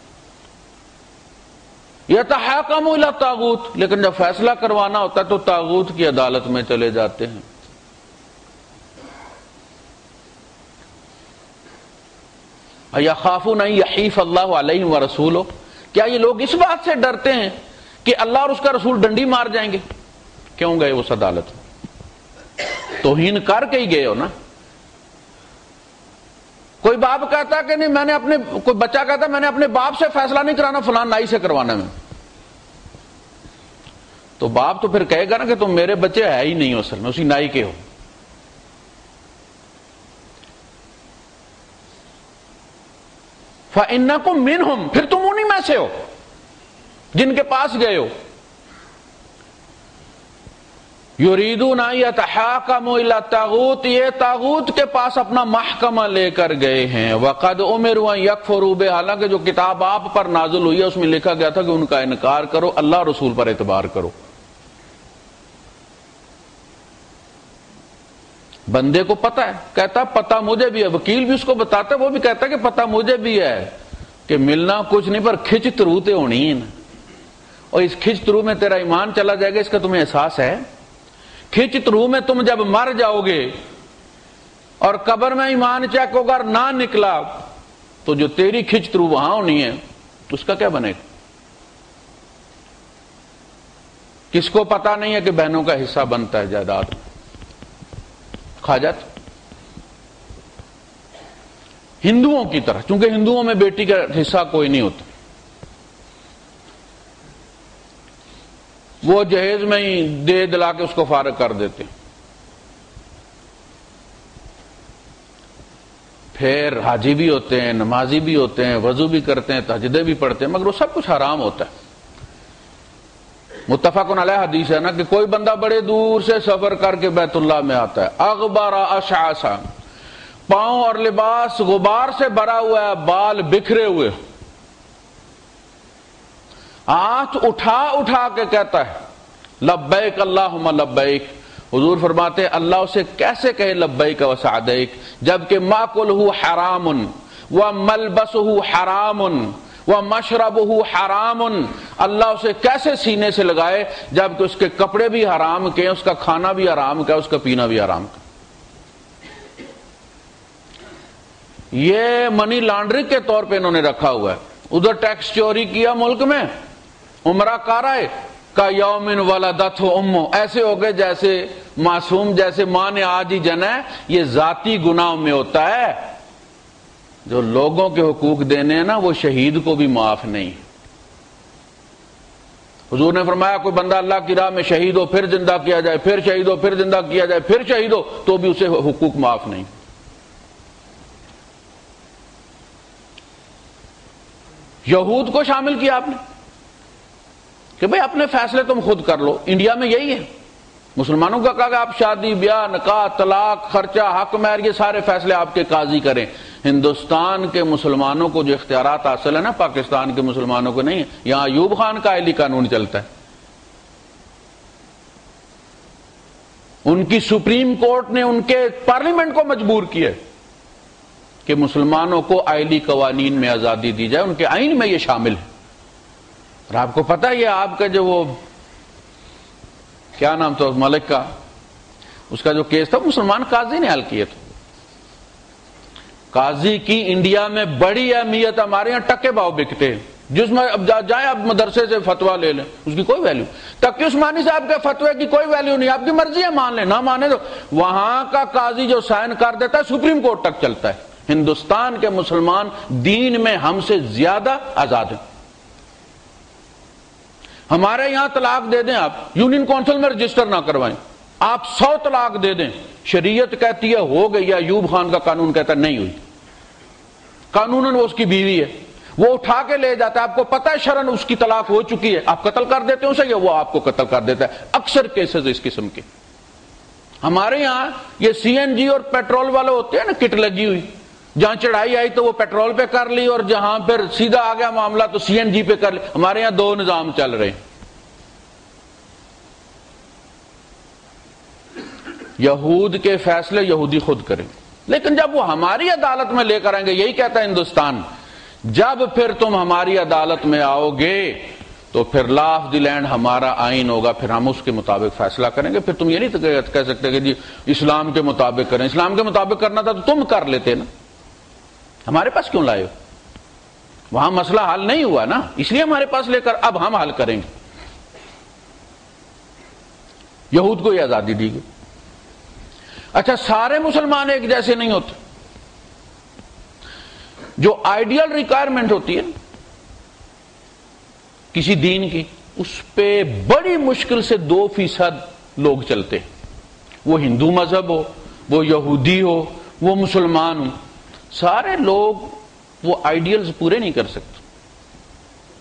یتحاکموا الی الطاغوت، لیکن جب فیصلہ کروانا ہوتا ہے تو طاغوت کی عدالت میں چلے جاتے ہیں. یخافون ان یحیف اللہ علیہم ورسولہ، کیا یہ لوگ اس بات سے ڈرتے ہیں کہ اللہ اور اس کا رسول ڈنڈی مار جائیں گے؟ کیوں گئے اس عدالت میں؟ توہین کر کے ہی گئے ہو نا. کوئی باپ کہتا کہ نہیں، میں نے اپنے، کوئی بچہ کہتا میں نے اپنے باپ سے فیصلہ نہیں کرانا، فلان نائی سے کروانا میں، تو باپ تو پھر کہے گا نا کہ تم میرے بچے ہے ہی نہیں اصل میں، اسی نائی کے ہو. فَإِنَّكُمْ مِنْهُمْ، پھر تم انہی میں سے ہو جن کے پاس گئے ہو. یریدون ان یتحاکموا الی الطاغوت، یہ طاغوت کے پاس اپنا محکمہ لے کر گئے ہیں. وقد امروا ان یکفروا بہ، حالانکہ جو کتاب آپ پر نازل ہوئی ہے اس میں لکھا گیا تھا کہ ان کا انکار کرو، اللہ رسول پر اعتبار کرو. بندے کو پتا ہے، کہتا پتا مجھے بھی ہے، وکیل بھی اس کو بتاتا ہے، وہ بھی کہتا ہے کہ پتا مجھے بھی ہے کہ ملنا کچھ نہیں پر کھچ تروتے ہونی ہے نا، اور اس کھچ ترو میں تیرا ایمان چلا جائے گا، اس کا تمہیں احساس ہے؟ کھچ ترو میں تم جب مر جاؤ گے اور قبر میں ایمان چیک ہوگا اور نہ نکلا تو جو تیری کھچ ترو وہاں ہونی ہے اس کا کیا بنے گا؟ کس کو پتا نہیں ہے کہ بہنوں کا حصہ بنتا ہے جائیداد، کھا جاتے ہندوؤں کی طرح، چونکہ ہندوؤں میں بیٹی کا حصہ کوئی نہیں ہوتا، وہ جہیز میں ہی دے دلا کے اس کو فارغ کر دیتے. پھر حاجی بھی ہوتے ہیں، نمازی بھی ہوتے ہیں، وضو بھی کرتے ہیں، تہجدیں بھی پڑھتے ہیں، مگر وہ سب کچھ حرام ہوتا ہے. متفق علیہ حدیث ہے نا کہ کوئی بندہ بڑے دور سے سفر کر کے بیت اللہ میں آتا ہے، اغبر اشعث، پاؤں اور لباس غبار سے بھرا ہوا ہے، بال بکھرے ہوئے، ہاتھ اٹھا اٹھا کے کہتا ہے لبیک اللہم لبیک حضور فرماتے ہیں اللہ اسے کیسے کہے لبیک و سعدیک جبکہ ماکلہ حرام وملبسہ حرام ومشربہ حرام، اللہ اسے کیسے سینے سے لگائے جبکہ اس کے کپڑے بھی حرام کے، اس کا کھانا بھی حرام کا، اس کا پینا بھی حرام کا۔ یہ منی لانڈرنگ کے طور پہ انہوں نے رکھا ہوا ہے، ادھر ٹیکس چوری کیا ملک میں، عمرہ کارائے کا یومن ولدتہ امہ، ایسے ہو گئے جیسے معصوم، جیسے ماں نے آج ہی جنا ہے۔ یہ ذاتی گناہ میں ہوتا ہے، جو لوگوں کے حقوق دینے ہیں نا وہ شہید کو بھی معاف نہیں۔ حضور نے فرمایا کوئی بندہ اللہ کی راہ میں شہید ہو، پھر زندہ کیا جائے، پھر شہید ہو، پھر زندہ کیا جائے، پھر شہید ہو، تو بھی اسے حقوق معاف نہیں۔ یہود کو شامل کیا آپ نے کہ بھئی اپنے فیصلے تم خود کر لو۔ انڈیا میں یہی ہے، مسلمانوں کا کہا کہ آپ شادی بیاہ نکاح طلاق خرچہ حق مہر یہ سارے فیصلے آپ کے قاضی کریں۔ ہندوستان کے مسلمانوں کو جو اختیارات حاصل ہے نا پاکستان کے مسلمانوں کو نہیں ہے۔ یہاں ایوب خان کا اہلی قانون چلتا ہے، ان کی سپریم کورٹ نے ان کے پارلیمنٹ کو مجبور کیا کہ مسلمانوں کو آئلی قوانین میں آزادی دی جائے، ان کے آئین میں یہ شامل ہے۔ اور آپ کو پتہ ہے یہ آپ کا جو وہ کیا نام تھا ملک کا، اس کا جو کیس تھا مسلمان قاضی نے حل کیا تھا۔ قاضی کی انڈیا میں بڑی اہمیت، ہمارے یہاں ٹکے بھاؤ بکتے ہیں، جس میں اب جائیں آپ مدرسے سے فتویٰ لے لیں اس کی کوئی ویلیو، تقی عثمانی صاحب کے فتوے کی کوئی ویلیو نہیں، آپ کی مرضی ہے مان لیں نہ مانے تو وہاں کا قاضی جو سائن کر دیتا ہے سپریم کورٹ تک چلتا ہے۔ ہندوستان کے مسلمان دین میں ہم سے زیادہ آزاد ہیں۔ ہمارے یہاں طلاق دے دیں آپ یونین کونسل میں رجسٹر نہ کروائیں، آپ 100 طلاق دے دیں، شریعت کہتی ہے ہو گئی، یا ایوب خان کا قانون کہتا ہے نہیں ہوئی، قانوناً وہ اس کی بیوی ہے، وہ اٹھا کے لے جاتا ہے، آپ کو پتہ ہے شرعاً اس کی طلاق ہو چکی ہے، آپ قتل کر دیتے ہیں اسے یا وہ آپ کو قتل کر دیتا ہے۔ اکثر کیسز اس قسم کے ہمارے یہاں یہ سی این جی اور پیٹرول والے ہوتے ہیں نا، کٹ لگی ہوئی، جہاں چڑھائی آئی تو وہ پیٹرول پہ کر لی اور جہاں پھر سیدھا آ گیا معاملہ تو سی این جی پہ کر لی۔ ہمارے یہاں دو نظام چل رہے ہیں۔ یہود کے فیصلے یہودی خود کریں، لیکن جب وہ ہماری عدالت میں لے کر آئیں گے، یہی کہتا ہے ہندوستان، جب پھر تم ہماری عدالت میں آؤ گے تو پھر لا آف دی لینڈ ہمارا آئین ہوگا، پھر ہم اس کے مطابق فیصلہ کریں گے۔ پھر تم یہ نہیں کہہ سکتے کہ جی اسلام کے مطابق کریں، اسلام کے مطابق کرنا تھا تو تم کر لیتے نا، ہمارے پاس کیوں لائے ہو؟ وہاں مسئلہ حل نہیں ہوا نا، اس لیے ہمارے پاس لے کر اب ہم حل کریں گے۔ یہود کو یہ آزادی دی گئی۔ اچھا سارے مسلمان ایک جیسے نہیں ہوتے، جو آئیڈیل ریکوائرمنٹ ہوتی ہے کسی دین کی، اس پہ بڑی مشکل سے 2% لوگ چلتے ہیں، وہ ہندو مذہب ہو، وہ یہودی ہو، وہ مسلمان ہو، سارے لوگ وہ آئیڈیلز پورے نہیں کر سکتے،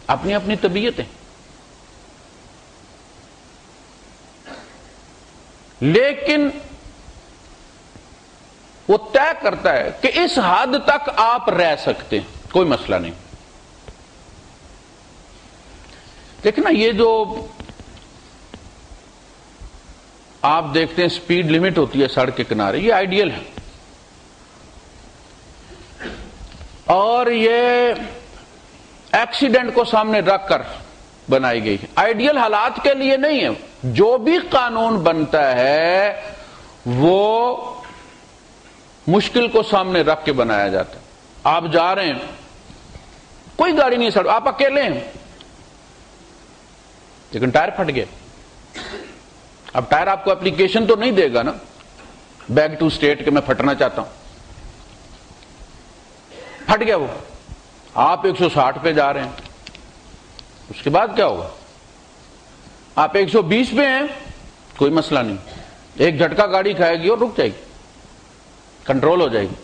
اپنی اپنی طبیعتیں، لیکن وہ طے کرتا ہے کہ اس حد تک آپ رہ سکتے ہیں، کوئی مسئلہ نہیں۔ دیکھنا یہ جو آپ دیکھتے ہیں سپیڈ لمٹ ہوتی ہے سڑک کے کنارے، یہ آئیڈیل ہے، اور یہ ایکسیڈنٹ کو سامنے رکھ کر بنائی گئی ہے، آئیڈیل حالات کے لیے نہیں ہے۔ جو بھی قانون بنتا ہے وہ مشکل کو سامنے رکھ کے بنایا جاتا ہے۔ آپ جا رہے ہیں، کوئی گاڑی نہیں سڑک، آپ اکیلے ہیں لیکن ٹائر پھٹ گئے، اب ٹائر آپ کو اپلیکیشن تو نہیں دے گا نا بیک ٹو اسٹیٹ کہ میں پھٹنا چاہتا ہوں، پھٹ گیا وہ، آپ 160 پہ جا رہے ہیں، اس کے بعد کیا ہوگا؟ آپ 120 پہ ہیں، کوئی مسئلہ نہیں، ایک جھٹکا گاڑی کھائے گی اور رک جائے گی، کنٹرول ہو جائے گی۔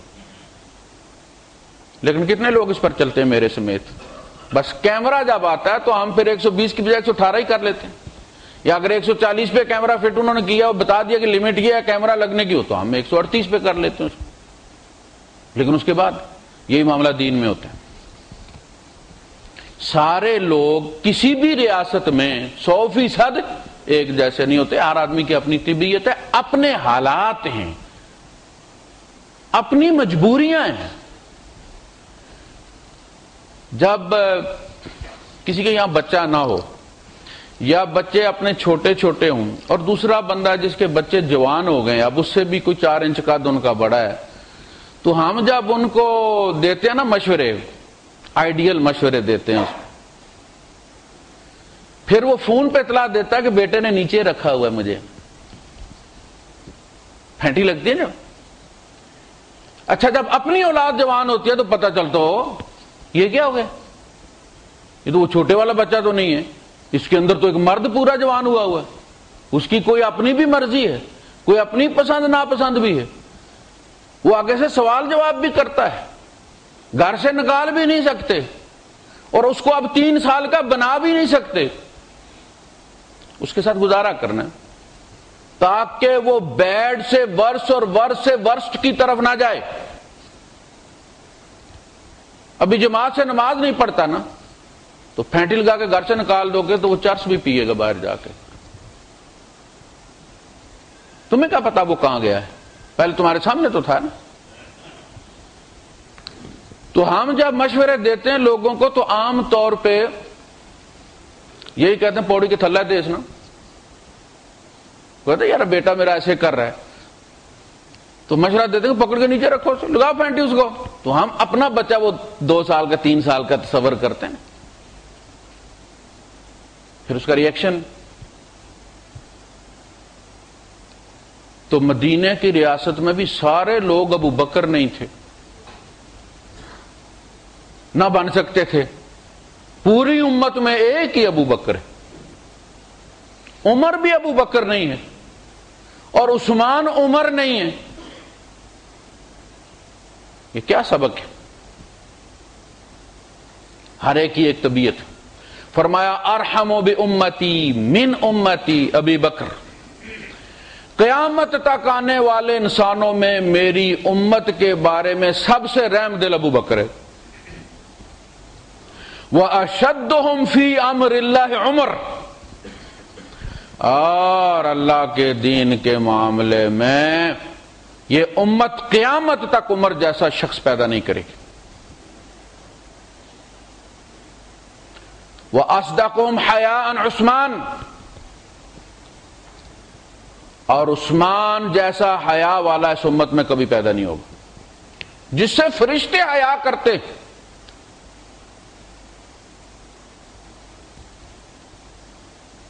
لیکن کتنے لوگ اس پر چلتے ہیں میرے سمیت؟ بس کیمرہ جب آتا ہے تو ہم پھر 120 کی بجائے 118 ہی کر لیتے ہیں، یا اگر 140 پہ کیمرہ فٹ انہوں نے کیا اور بتا دیا کہ لمٹ یہ ہے کیمرہ لگنے کی ہو تو ہم 138 پہ کر لیتے ہیں، لیکن اس کے بعد یہی معاملہ دین میں ہوتا ہے۔ سارے لوگ کسی بھی ریاست میں 100% ایک جیسے نہیں ہوتے، ہر آدمی کی اپنی طبیعت ہے، اپنے حالات ہیں، اپنی مجبوریاں ہیں۔ جب کسی کے یہاں بچہ نہ ہو یا بچے اپنے چھوٹے چھوٹے ہوں اور دوسرا بندہ جس کے بچے جوان ہو گئے، اب اس سے بھی کوئی 4 انچ کا ان کا بڑا ہے، تو ہم جب ان کو دیتے ہیں نا مشورے، آئیڈیل مشورے دیتے ہیں، پھر وہ فون پہ اطلاع دیتا ہے کہ بیٹے نے نیچے رکھا ہوا ہے، مجھے پھینٹی لگتی ہے نا۔ اچھا جب اپنی اولاد جوان ہوتی ہے تو پتہ چلتا ہو یہ کیا ہو گیا، یہ تو وہ چھوٹے والا بچہ تو نہیں ہے، اس کے اندر تو ایک مرد پورا جوان ہوا ہے، اس کی کوئی اپنی بھی مرضی ہے، کوئی اپنی پسند ناپسند بھی ہے، وہ آگے سے سوال جواب بھی کرتا ہے، گھر سے نکال بھی نہیں سکتے، اور اس کو اب 3 سال کا بنا بھی نہیں سکتے، اس کے ساتھ گزارا کرنا تاکہ وہ بیڈ سے ورس اور ورس سے ورسٹ کی طرف نہ جائے۔ ابھی جماعت سے نماز نہیں پڑھتا نا، تو پھینٹی لگا کے گھر سے نکال دو گے تو وہ چرس بھی پیے گا باہر جا کے، تمہیں کیا پتا وہ کہاں گیا ہے، پہلے تمہارے سامنے تو تھا نا۔ تو ہم جب مشورے دیتے ہیں لوگوں کو تو عام طور پہ یہی کہتے ہیں پوڑی کے تھلہ دے اس نا، کہتے ہیں یار بیٹا میرا ایسے کر رہا ہے، تو مشورہ دیتے ہیں پکڑ کے نیچے رکھو، لگاؤ پھینٹی اس کو، تو ہم اپنا بچہ وہ 2 سال کا 3 سال کا تصور کرتے ہیں، پھر اس کا ریئیکشن۔ تو مدینہ کی ریاست میں بھی سارے لوگ ابو بکر نہیں تھے، نہ بن سکتے تھے، پوری امت میں ایک ہی ابو بکر ہے، عمر بھی ابو بکر نہیں ہے اور عثمان عمر نہیں ہے، یہ کیا سبق ہے؟ ہر ایک کی ایک طبیعت۔ فرمایا ارحم بامتی من امتی ابی بکر، قیامت تک آنے والے انسانوں میں میری امت کے بارے میں سب سے رحم دل ابو بکر ہے، وَأَشَدُّهُمْ فِي أَمْرِ اللَّهِ عمر، اور اللہ کے دین کے معاملے میں یہ امت قیامت تک عمر جیسا شخص پیدا نہیں کرے گی۔ وَأَصْدَقُهُمْ حَيَاءً عثمان، اور عثمان جیسا حیا والا اس امت میں کبھی پیدا نہیں ہوگا، جس سے فرشتے حیا کرتے ہیں۔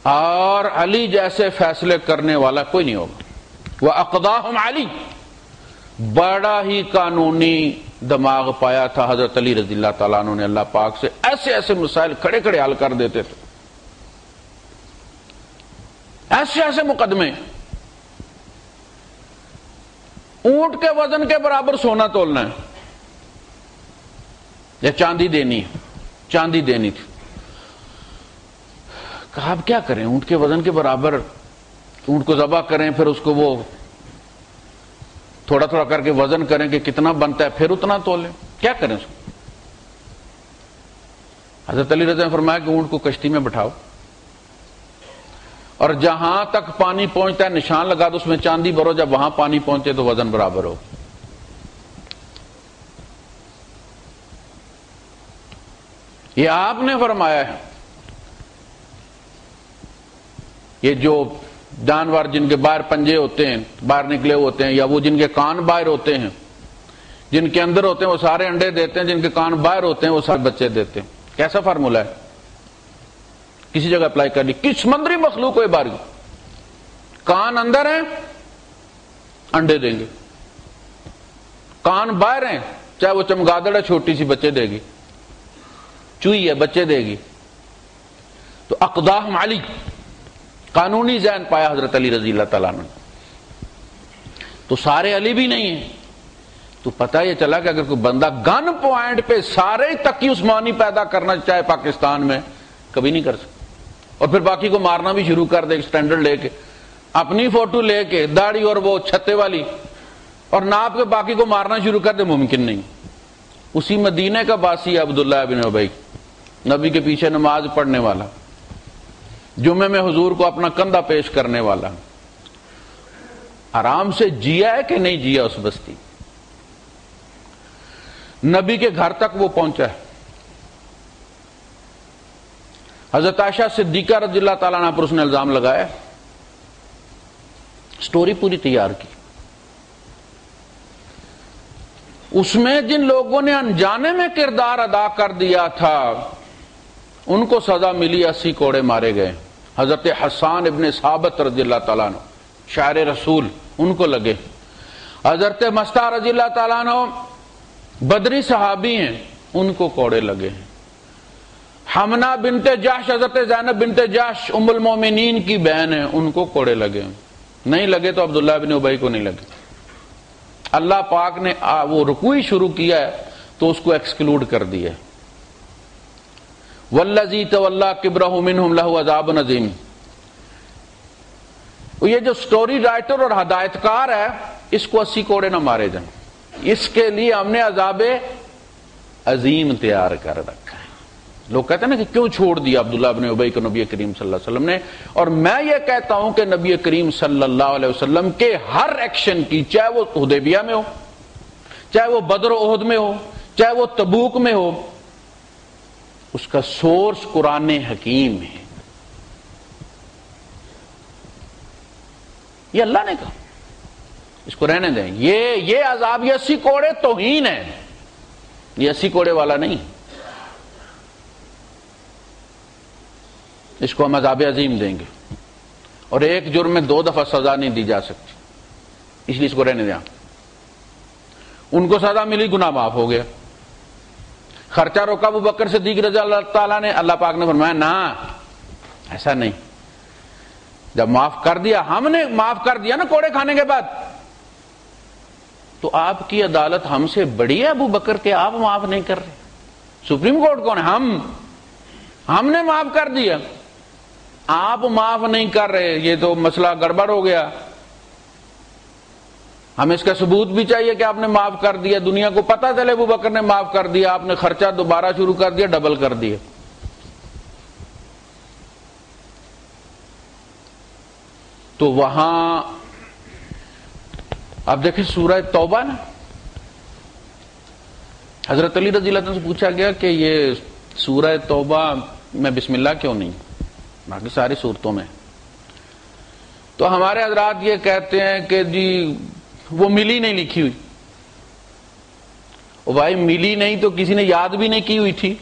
اور علی جیسے فیصلے کرنے والا کوئی نہیں ہوگا۔ وَأَقْضَاهُمْ علی، بڑا ہی قانونی دماغ پایا تھا حضرت علی رضی اللہ تعالیٰ عنہ نے، اللہ پاک سے ایسے ایسے مسائل کھڑے کھڑے حل کر دیتے تھے، ایسے ایسے مقدمے، اونٹ کے وزن کے برابر سونا تولنا ہے یا چاندی دینی ہے، چاندی دینی تھی، کہا اب کیا کریں، اونٹ کے وزن کے برابر اونٹ کو ذبح کریں، پھر اس کو وہ تھوڑا تھوڑا کر کے وزن کریں کہ کتنا بنتا ہے، پھر اتنا تولیں، کیا کریں اس کو؟ حضرت علی رضی اللہ عنہ نے فرمایا کہ اونٹ کو کشتی میں بٹھاؤ اور جہاں تک پانی پہنچتا ہے نشان لگا دو، اس میں چاندی بھرو، جب وہاں پانی پہنچے تو وزن برابر ہو۔ یہ آپ نے فرمایا ہے۔ یہ جو جانور جن کے باہر پنجے ہوتے ہیں، باہر نکلے ہوتے ہیں، یا وہ جن کے کان باہر ہوتے ہیں، جن کے اندر ہوتے ہیں وہ سارے انڈے دیتے ہیں، جن کے کان باہر ہوتے ہیں وہ سارے بچے دیتے ہیں، کیسا فارمولہ ہے؟ کسی جگہ اپلائی کر لی، کس سمندری مخلوق کو یہ بار کان اندر ہیں انڈے دیں گے، کان باہر ہیں چاہے وہ چمگادڑ ہے چھوٹی سی بچے دے گی، چوئی ہے بچے دے گی۔ تو اقداہم علی، قانونی ذہن پایا حضرت علی رضی اللہ تعالیٰ نے۔ تو سارے علی بھی نہیں ہیں، تو پتہ یہ چلا کہ اگر کوئی بندہ گن پوائنٹ پہ سارے تقی عثمانی پیدا کرنا چاہے پاکستان میں، کبھی نہیں کر سکتا، اور پھر باقی کو مارنا بھی شروع کر دے اسٹینڈرڈ لے کے، اپنی فوٹو لے کے داڑھی اور وہ چھتے والی، اور ناپ کے باقی کو مارنا شروع کر دے، ممکن نہیں۔ اسی مدینے کا باسی عبداللہ بن ابی، نبی کے پیچھے نماز پڑھنے والا، جمعے میں حضور کو اپنا کندھا پیش کرنے والا، آرام سے جیا ہے کہ نہیں جیا اس بستی؟ نبی کے گھر تک وہ پہنچا ہے۔ حضرت عائشہ صدیقہ رضی اللہ تعالیٰ عنہ پر اس نے الزام لگایا، سٹوری پوری تیار کی۔ اس میں جن لوگوں نے انجانے میں کردار ادا کر دیا تھا ان کو سزا ملی، 80 کوڑے مارے گئے۔ حضرت حسان ابن ثابت رضی اللہ تعالیٰ عنہ شاعر رسول، ان کو لگے۔ حضرت مستہ رضی اللہ تعالیٰ عنہ بدری صحابی ہیں، ان کو کوڑے لگے ہیں۔ حمنہ بنت جحش، حضرت زینب بنت جحش ام المومنین کی بہن ہیں، ان کو کوڑے لگے ہیں۔ نہیں لگے تو عبداللہ بن ابی کو نہیں لگے۔ اللہ پاک نے وہ رکوع شروع کیا ہے تو اس کو ایکسکلوڈ کر دیا۔ والذی تولی کبرہ منہم لہ عذاب عظیم۔ یہ جو سٹوری رائٹر اور ہدایت کار ہے، اس کو 80 کوڑے نہ مارے جائیں، اس کے لیے ہم نے عذاب عظیم تیار کر رکھا ہے۔ لوگ کہتے ہیں نا کہ کیوں چھوڑ دیا عبداللہ بن ابی کو نبی کریم صلی اللہ علیہ وسلم نے، اور میں یہ کہتا ہوں کہ نبی کریم صلی اللہ علیہ وسلم کے ہر ایکشن کی، چاہے وہ حدیبیہ میں ہو، چاہے وہ بدر و احد میں ہو، چاہے وہ تبوک میں ہو، اس کا سورس قرآن حکیم ہے۔ یہ اللہ نے کہا، اس کو رہنے دیں۔ یہ عذاب، یہ 80 کوڑے توہین ہے، یہ 80 کوڑے والا نہیں، اس کو ہم عذاب عظیم دیں گے، اور ایک جرم میں 2 دفعہ سزا نہیں دی جا سکتی، اس لیے اس کو رہنے دیں۔ ان کو سزا ملی، گناہ معاف ہو گیا۔ خرچہ روکا ابو بکر صدیق رضی اللہ تعالیٰ نے، اللہ پاک نے فرمایا نہ، ایسا نہیں۔ جب معاف کر دیا، ہم نے معاف کر دیا نا کوڑے کھانے کے بعد، تو آپ کی عدالت ہم سے بڑی ہے ابو بکر کے، آپ معاف نہیں کر رہے۔ سپریم کورٹ کون ہے؟ ہم نے معاف کر دیا، آپ معاف نہیں کر رہے، یہ تو مسئلہ گڑبڑ ہو گیا۔ ہمیں اس کا ثبوت بھی چاہیے کہ آپ نے معاف کر دیا، دنیا کو پتہ چلے ابو بکر نے معاف کر دیا، آپ نے خرچہ دوبارہ شروع کر دیا، ڈبل کر دیا۔ تو وہاں اب دیکھیں سورہ توبہ نا، حضرت علی رضی اللہ عنہ سے پوچھا گیا کہ یہ سورہ توبہ میں بسم اللہ کیوں نہیں، باقی ساری صورتوں میں؟ تو ہمارے حضرات یہ کہتے ہیں کہ جی وہ ملی نہیں لکھی ہوئی۔ او بھائی ملی نہیں تو کسی نے یاد بھی نہیں کی ہوئی تھی؟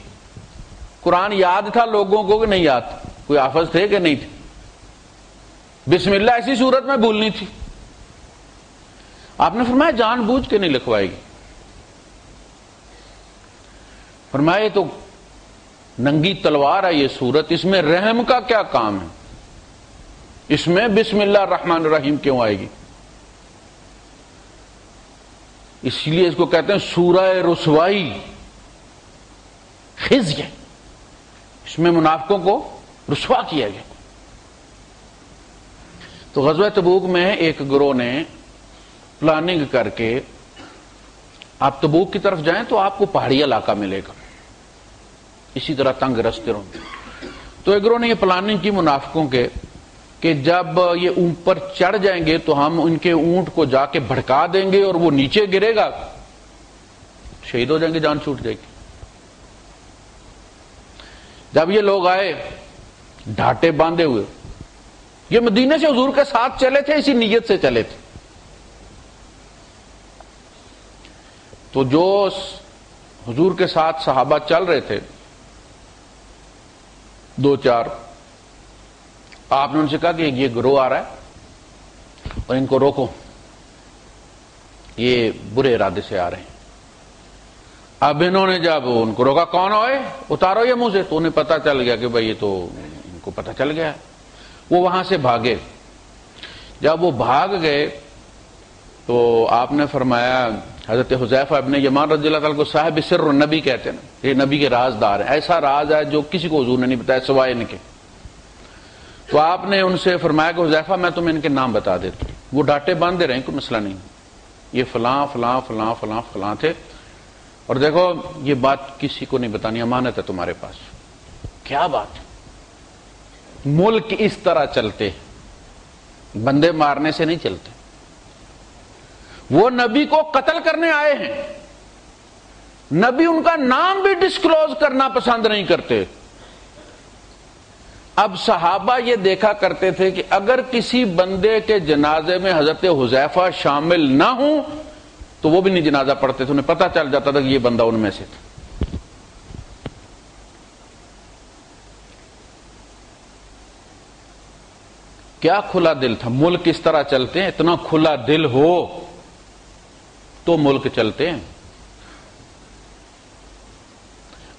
قرآن یاد تھا لوگوں کو کہ نہیں یاد؟ کوئی حافظ تھے کہ نہیں تھے؟ بسم اللہ ایسی صورت میں بھولنی تھی۔ آپ نے فرمایا جان بوجھ کے نہیں لکھوائے گی، فرمایا یہ تو ننگی تلوار ہے یہ صورت، اس میں رحم کا کیا کام ہے؟ اس میں بسم اللہ الرحمن الرحیم کیوں آئے گی؟ اس لیے اس کو کہتے ہیں سورہ رسوائی، خزي، اس میں منافقوں کو رسوا کیا گیا۔ تو غزوہ تبوک میں ایک گروہ نے پلاننگ کر کے، آپ تبوک کی طرف جائیں تو آپ کو پہاڑی علاقہ ملے گا، اسی طرح تنگ رستے رہوں گے۔ تو ایک گروہ نے یہ پلاننگ کی منافقوں کے کہ جب یہ اوپر چڑھ جائیں گے تو ہم ان کے اونٹ کو جا کے بھڑکا دیں گے اور وہ نیچے گرے گا، شہید ہو جائیں گے، جان چھوٹ جائے گی۔ جب یہ لوگ آئے ڈھاٹے باندھے ہوئے، یہ مدینے سے حضور کے ساتھ چلے تھے، اسی نیت سے چلے تھے، تو جو حضور کے ساتھ صحابہ چل رہے تھے 2-4، آپ نے ان سے کہا کہ یہ گروہ آ رہا ہے اور ان کو روکو، یہ برے ارادے سے آ رہے ہیں۔ اب انہوں نے جب ان کو روکا، کون ہوئے؟ اتارو یہ منہ سے، تو انہیں پتہ چل گیا کہ بھئی یہ تو ان کو پتہ چل گیا ہے۔ وہ وہاں سے بھاگے۔ جب وہ بھاگ گئے تو آپ نے فرمایا، حضرت حذیفہ ابن یمان رضی اللہ تعالیٰ کو صاحب سر النبی کہتے ہیں، یہ نبی کے رازدار ہیں، ایسا راز ہے جو کسی کو حضور نے نہیں بتایا سوائے ان کے۔ تو آپ نے ان سے فرمایا کہ حذیفہ میں تمہیں ان کے نام بتا دیتا ہوں۔ وہ ڈاٹے باندھے رہیں، کوئی مسئلہ نہیں، یہ فلاں فلاں فلاں فلاں فلاں تھے، اور دیکھو یہ بات کسی کو نہیں بتانی، امانت ہے تمہارے پاس۔ کیا بات ہے؟ ملک اس طرح چلتے، بندے مارنے سے نہیں چلتے۔ وہ نبی کو قتل کرنے آئے ہیں، نبی ان کا نام بھی ڈسکلوز کرنا پسند نہیں کرتے۔ اب صحابہ یہ دیکھا کرتے تھے کہ اگر کسی بندے کے جنازے میں حضرت حذیفہ شامل نہ ہوں تو وہ بھی نہیں جنازہ پڑھتے تھے، انہیں پتہ چل جاتا تھا کہ یہ بندہ ان میں سے تھا۔ کیا کھلا دل تھا، ملک اس طرح چلتے ہیں، اتنا کھلا دل ہو تو ملک چلتے ہیں۔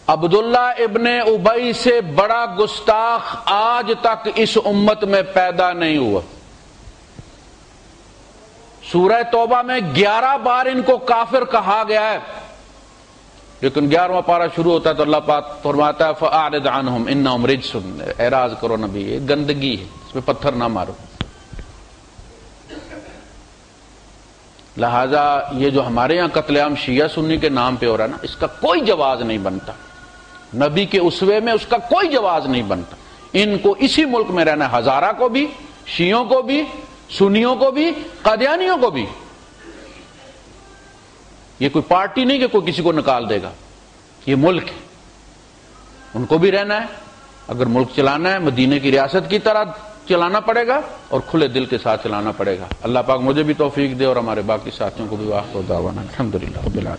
عبداللہ ابن ابی سے بڑا گستاخ آج تک اس امت میں پیدا نہیں ہوا۔ سورہ توبہ میں 11 بار ان کو کافر کہا گیا ہے، لیکن 11واں پارہ شروع ہوتا ہے تو اللہ پاک فرماتا ہے فَأَعْرِضْ عَنْهُمْ إِنَّهُمْ رِجْسٌ، اعراض کرو نبی، یہ گندگی ہے، اس میں پتھر نہ مارو۔ لہذا یہ جو ہمارے یہاں قتل عام شیعہ سنی کے نام پہ ہو رہا ہے نا، اس کا کوئی جواز نہیں بنتا، نبی کے اسوے میں اس کا کوئی جواز نہیں بنتا۔ ان کو اسی ملک میں رہنا ہے، ہزارہ کو بھی، شیعوں کو بھی، سنیوں کو بھی، قادیانیوں کو بھی۔ یہ کوئی پارٹی نہیں کہ کوئی کسی کو نکال دے گا، یہ ملک ہے، ان کو بھی رہنا ہے۔ اگر ملک چلانا ہے مدینے کی ریاست کی طرح چلانا پڑے گا اور کھلے دل کے ساتھ چلانا پڑے گا۔ اللہ پاک مجھے بھی توفیق دے اور ہمارے باقی ساتھیوں کو بھی۔ وآخر دعوانا الحمدللہ رب العالمین۔